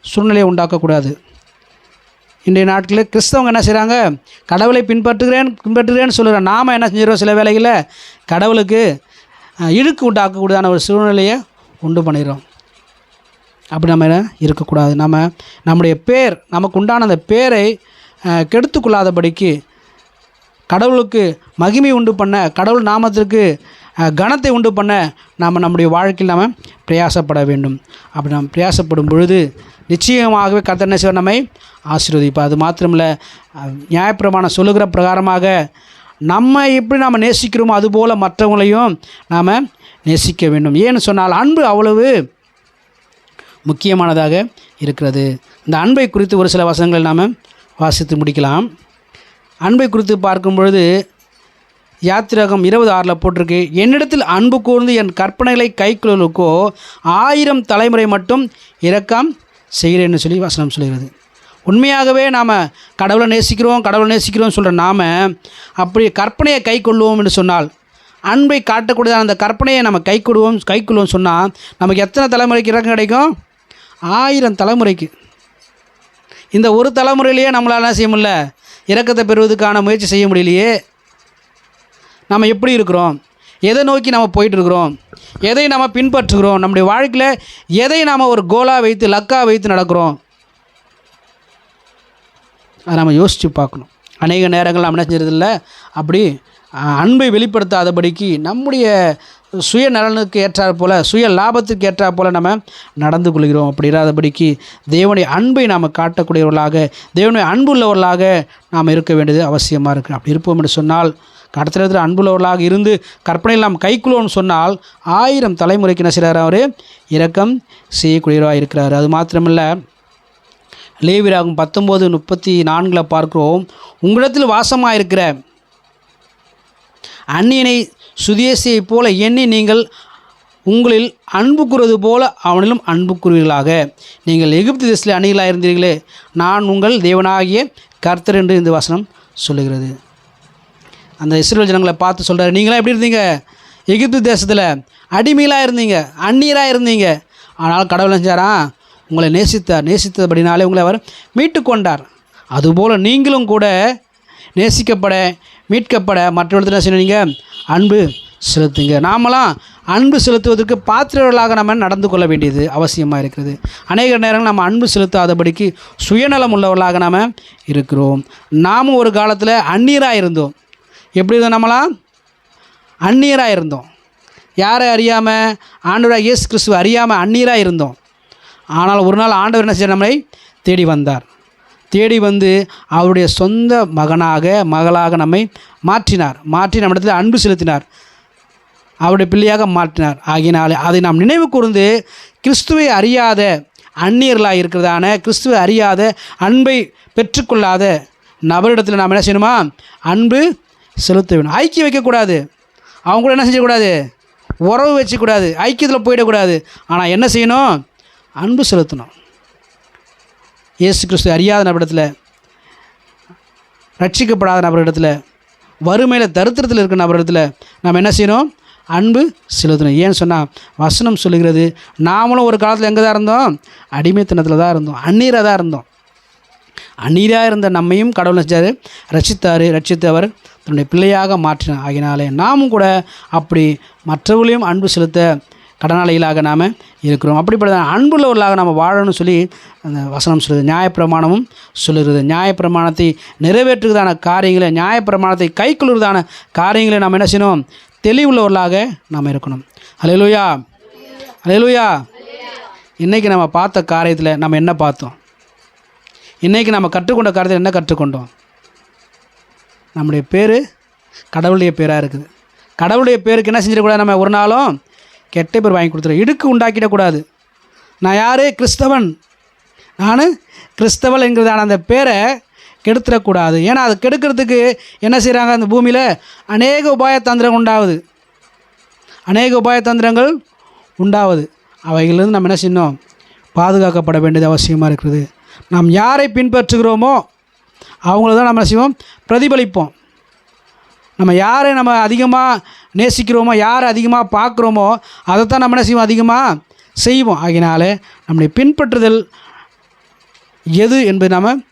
சூழ்நிலையை உண்டாக்கக்கூடாது. இன்றைய நாட்களில் கிறிஸ்தவங்க என்ன செய்கிறாங்க, கடவுளை பின்பற்றுகிறேன்னு சொல்லுற நாம் என்ன செஞ்சிடறோம், சில வேளைகளில் கடவுளுக்கு இழுக்கு உண்டாக்கக்கூடியதான ஒரு சூழ்நிலையை உண்டு பண்ணிடுறோம். அப்படி நம்ம இருக்கக்கூடாது. நம்முடைய பேர் நமக்கு உண்டான அந்த பேரை கெடுத்துக்கொள்ளாதபடிக்கு கடவுளுக்கு மகிமை உண்டு பண்ண, கடவுள் நாமத்திற்கு கனத்தை உண்டு பண்ண நம்முடைய வாழ்க்கையில் நாம் பிரயாசப்பட வேண்டும். அப்படி நாம் பிரயாசப்படும் பொழுது நிச்சயமாகவே கர்த்தர் என்ன செய்வார், நம்மை ஆசீர்வதிப்பார். அது மாத்திரமில்லை, நியாயப்பிரமாணம் சொல்லுகிற பிரகாரமாக நம்ம எப்படி நாம் நேசிக்கிறோமோ அதுபோல் மற்றவங்களையும் நாம் நேசிக்க வேண்டும். ஏன்னு சொன்னால் அன்பு அவ்வளவு முக்கியமானதாக இருக்கிறது. இந்த அன்பை குறித்து ஒரு சில வசனங்களை நாம் வாசித்து முடிக்கலாம். அன்பை குறித்து பார்க்கும் பொழுது யாத்திராகம் 20:6 போட்டிருக்கு, என்னிடத்தில் அன்பு கூர்ந்து என் கற்பனைகளை கைக்கொள்ளுக்கோ 1000 தலைமுறை மட்டும் இரக்கம் செய்கிறேன்னு சொல்லி வசனம் சொல்கிறது. உண்மையாகவே நாம் கடவுளை நேசிக்கிறோம் சொல்கிற நாம் அப்படி கற்பனையை கை கொள்வோம் என்று சொன்னால், அன்பை காட்டக்கூடியதான அந்த கற்பனையை நம்ம கைக்கொள்வோம் சொன்னால் நமக்கு எத்தனை தலைமுறைக்கு இரக்கம் கிடைக்கும், 1000 தலைமுறைக்கு. இந்த ஒரு தலைமுறையிலேயே நம்மளால் என்ன செய்ய முடியல, இரக்கத்தை பெறுவதற்கான முயற்சி செய்ய முடியலையே. நம்ம எப்படி இருக்கிறோம், எதை நோக்கி நம்ம போயிட்டுருக்குறோம், எதை நம்ம பின்பற்றுகிறோம், நம்முடைய வாழ்க்கையில் எதை நாம் ஒரு கோலாக வைத்து லக்காக வைத்து நடக்கிறோம், அதை நம்ம யோசித்து பார்க்கணும். அநேக நேரங்கள் நம்ம என்ன செய்யறதில்ல, அப்படி அன்பை வெளிப்படுத்தாதபடிக்கு நம்முடைய சுய நலனுக்கு ஏற்றாற் போல், சுய லாபத்துக்கு ஏற்றாற் போல் நம்ம நடந்து கொள்கிறோம். அப்படி இராதபடிக்கு தேவனுடைய அன்பை நாம் காட்டக்கூடியவர்களாக, தேவனுடைய அன்புள்ளவர்களாக நாம் இருக்க வேண்டியது அவசியமாக இருக்குது. அப்படி இருப்போம் என்று சொன்னால், கடத்திரத்தில் அன்புள்ளவர்களாக இருந்து கற்பனையில் நாம் கைக்குள்ளோன்னு சொன்னால் 1000 தலைமுறைக்கு என்ன செய்கிறார், அவர் இரக்கம் செய்யக்கூடியவராக இருக்கிறார். அது மாத்திரமில்லை, லேவியராகும் 19:34 பார்க்கிறோம், உங்களிடத்தில் வாசமாக இருக்கிற அந்நியனை சுதேசியைப் போல எண்ணி நீங்கள் உங்களில் அன்பு கூறுவது போல அவனிலும் அன்பு கூறுவீர்களாக. நீங்கள் எகிப்து தேசத்தில் அணிகளாக இருந்தீர்களே, நான் உங்கள் தேவனாகிய கர்த்தர் என்று இந்த வசனம் சொல்லுகிறது. அந்த இஸ்ரவேல் ஜனங்களை பார்த்து சொல்கிறார், நீங்களாம் எப்படி இருந்தீங்க? எகிப்து தேசத்தில் அடிமையிலாக இருந்தீங்க, அந்நியராக இருந்தீங்க. ஆனால் கடவுள் செஞ்சாரா? உங்களை நேசித்தபடினாலே உங்களை அவர் மீட்டு கொண்டார். அதுபோல் நீங்களும் கூட நேசிக்கப்பட, மீட்கப்பட மற்றவர்களிடத்தில் என்ன செய்யணுங்க? அன்பு செலுத்துங்க. நாமெல்லாம் அன்பு செலுத்துவதற்கு பாத்திரர்களாக நம்ம நடந்து கொள்ள வேண்டியது அவசியமாக இருக்கிறது. அநேக நேரங்கள் நம்ம அன்பு செலுத்தாதபடிக்கு சுயநலம் உள்ளவர்களாக நாம் இருக்கிறோம். நாமும் ஒரு காலத்தில் அந்நியராக இருந்தோம். எப்படி இருந்தோம்? நம்மளாம் அந்நியராக இருந்தோம். யாரை அறியாமல்? ஆண்டவராகிய இயேசு கிறிஸ்துவை அறியாமல் அந்நியராக இருந்தோம். ஆனால் ஒரு நாள் ஆண்டவர் என்ன செய்ய நம்மளை தேடி வந்தார். தேடி வந்து அவருடைய சொந்த மகளாக நம்மை மாற்றி நம்மிடத்தில் அன்பு செலுத்தினார். அவருடைய பிள்ளையாக மாற்றினார். ஆகினாலே அதை நாம் நினைவு கூர்ந்து கிறிஸ்துவை அறியாத அந்நியர்களாக இருக்கிறதான, கிறிஸ்துவை அறியாத, அன்பை பெற்றுக்கொள்ளாத நபரிடத்தில் நாம் என்ன செய்யணுமா? அன்பு செலுத்த வேணும். ஐக்கியம் வைக்கக்கூடாது. அவங்க கூட என்ன செய்யக்கூடாது? உறவு வச்சுக்கூடாது. ஐக்கியத்தில் போயிடக்கூடாது. ஆனால் என்ன செய்யணும்? அன்பு செலுத்தணும். இயேசு கிறிஸ்து அறியாத நபரிடத்தில், ரட்சிக்கப்படாத நபரிடத்தில், வறுமையில் தரித்திரத்தில் இருக்கிற நபரிடத்தில் நாம் என்ன செய்யணும்? அன்பு செலுத்தணும். ஏன்னு சொன்னால் வசனம் சொல்லுகிறது, நாமளும் ஒரு காலத்தில் எங்கே தான் இருந்தோம்? அடிமைத்தனத்தில் தான் இருந்தோம், அந்நீராக தான் இருந்தோம். அந்நீராக இருந்த நம்மையும் கடவுள் செஞ்சார், ரட்சித்து அவர் தன்னுடைய பிள்ளையாக மாற்றினார். ஆகினாலே நாமும் கூட அப்படி மற்றவர்களையும் அன்பு செலுத்த கடனாளிகளாக நாம் இருக்கிறோம். அப்படிப்பட்ட அன்புள்ளவர்களாக நாம் வாழணும்னு சொல்லி அந்த வசனம் சொல்லுது. நியாயப்பிரமாணமும் சொல்லுகிறது. நியாயப்பிரமாணத்தை நிறைவேற்றுவதான காரியங்களை, நியாயப்பிரமாணத்தை கைக்கொள்வதான காரியங்களை நாம் என்ன செய்யணும்? தெளிவுள்ளவர்களாக நாம் இருக்கணும். அல்லேலூயா, அல்லேலூயா. இன்றைக்கி நம்ம பார்த்த காரியத்தில் நம்ம என்ன பார்த்தோம்? இன்றைக்கி நம்ம கற்றுக்கொண்ட காரியத்தில் என்ன கற்றுக்கொண்டோம்? நம்முடைய பேர் கடவுளுடைய பேராக இருக்குது. கடவுளுடைய பேருக்கு என்ன செஞ்சிடக்கூடாது? நம்ம ஒரு நாளும் கெட்ட பேர் வாங்கி கொடுத்துரு, இடுக்கு உண்டாக்கிடக்கூடாது. நான் யார்? கிறிஸ்தவன். நான் கிறிஸ்தவன் என்கிறதான அந்த பேரை கெடுத்துடக்கூடாது. ஏன்னா அது கெடுக்கிறதுக்கு என்ன செய்கிறாங்க? அந்த பூமியில் அநேக உபாயத்தந்திரங்கள் உண்டாகுது. அவைகளிலிருந்து நம்ம என்ன செய்யணும்? பாதுகாக்கப்பட வேண்டியது அவசியமாக இருக்கிறது. நாம் யாரை பின்பற்றுகிறோமோ அவங்கள தான் நம்ம செய்வோம், பிரதிபலிப்போம். நம்ம யாரை நம்ம அதிகமாக நேசிக்கிறோமோ, யாரை அதிகமாக பார்க்குறோமோ அதைத்தான் நம்ம என்ன செய்வோம்? அதிகமாக செய்வோம். ஆகினாலே நம்முடைய பின்பற்றுதல் எது என்பதை நாம்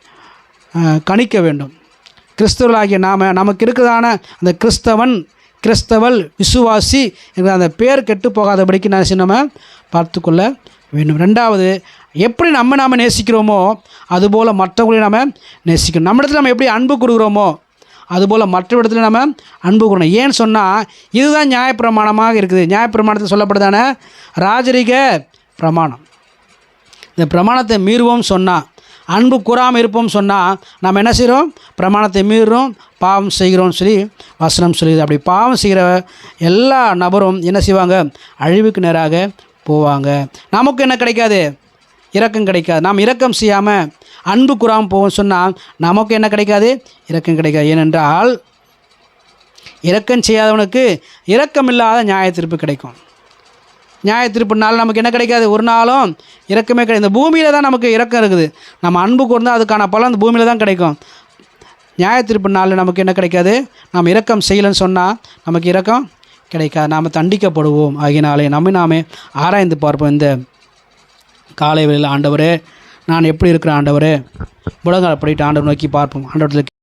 கணிக்க வேண்டும். கிறிஸ்தவர்களாகிய நமக்கு இருக்கிறதான அந்த கிறிஸ்தவள், விசுவாசி என்ற அந்த பேர் கெட்டு போகாதபடிக்கு நம்ம பார்த்துக்கொள்ள வேண்டும். ரெண்டாவது, எப்படி நம்ம நேசிக்கிறோமோ அதுபோல் மற்றவங்களையும் நம்ம நேசிக்கணும். நம்ம இடத்துல நம்ம எப்படி அன்பு கூறுகிறோமோ அதுபோல் மற்ற இடத்துல நம்ம அன்பு கூறணும். ஏன்னு சொன்னால் இதுதான் நியாயப்பிரமாணமாக இருக்குது. நியாயப்பிரமாணத்தில் சொல்லப்படுதான ராஜரிக பிரமாணம். இந்த பிரமாணத்தை மீறுவோம் சொன்னால், அன்பு கூறாமல் இருப்போம் சொன்னால் நம்ம என்ன செய்கிறோம்? பிரமாணத்தை மீறுறோம், பாவம் செய்கிறோம்னு சொல்லி வசனம் சொல்லுது. அப்படி பாவம் செய்கிற எல்லா நபரும் என்ன செய்வாங்க? அழிவுக்கு நேராக போவாங்க. நமக்கு என்ன கிடைக்காது? இரக்கம் கிடைக்காது. நாம் இரக்கம் செய்யாமல் அன்பு கூறாமல் போவோம் சொன்னால் நமக்கு என்ன கிடைக்காது? இரக்கம் கிடைக்காது. ஏனென்றால் இரக்கம் செய்யாதவனுக்கு இரக்கமில்லாத நியாய தீர்ப்பு கிடைக்கும். நியாய தீர்ப்புனால நமக்கு என்ன கிடைக்காது? ஒரு நாளும் இரக்கமே கிடையாது. இந்த பூமியில் தான் நமக்கு இரக்கம் இருக்குது. நம்ம அன்பு கூர்ந்தால் அதுக்கான பலன் இந்த பூமியில் தான் கிடைக்கும். நியாய தீர்ப்புனால நமக்கு என்ன கிடைக்காது? நாம் இரக்கம் செய்யலைன்னு சொன்னால் நமக்கு இரக்கம் கிடைக்காது. நாம் தண்டிக்கப்படுவோம். ஆகினாலே நாமே ஆராய்ந்து பார்ப்போம். இந்த காலை வேளையில், ஆண்டவரே நான் எப்படி இருக்கிறேன்? ஆண்டவரே முழங்கால் படிட்டு ஆண்டவர் நோக்கி பார்ப்போம். ஆண்டவரத்தில்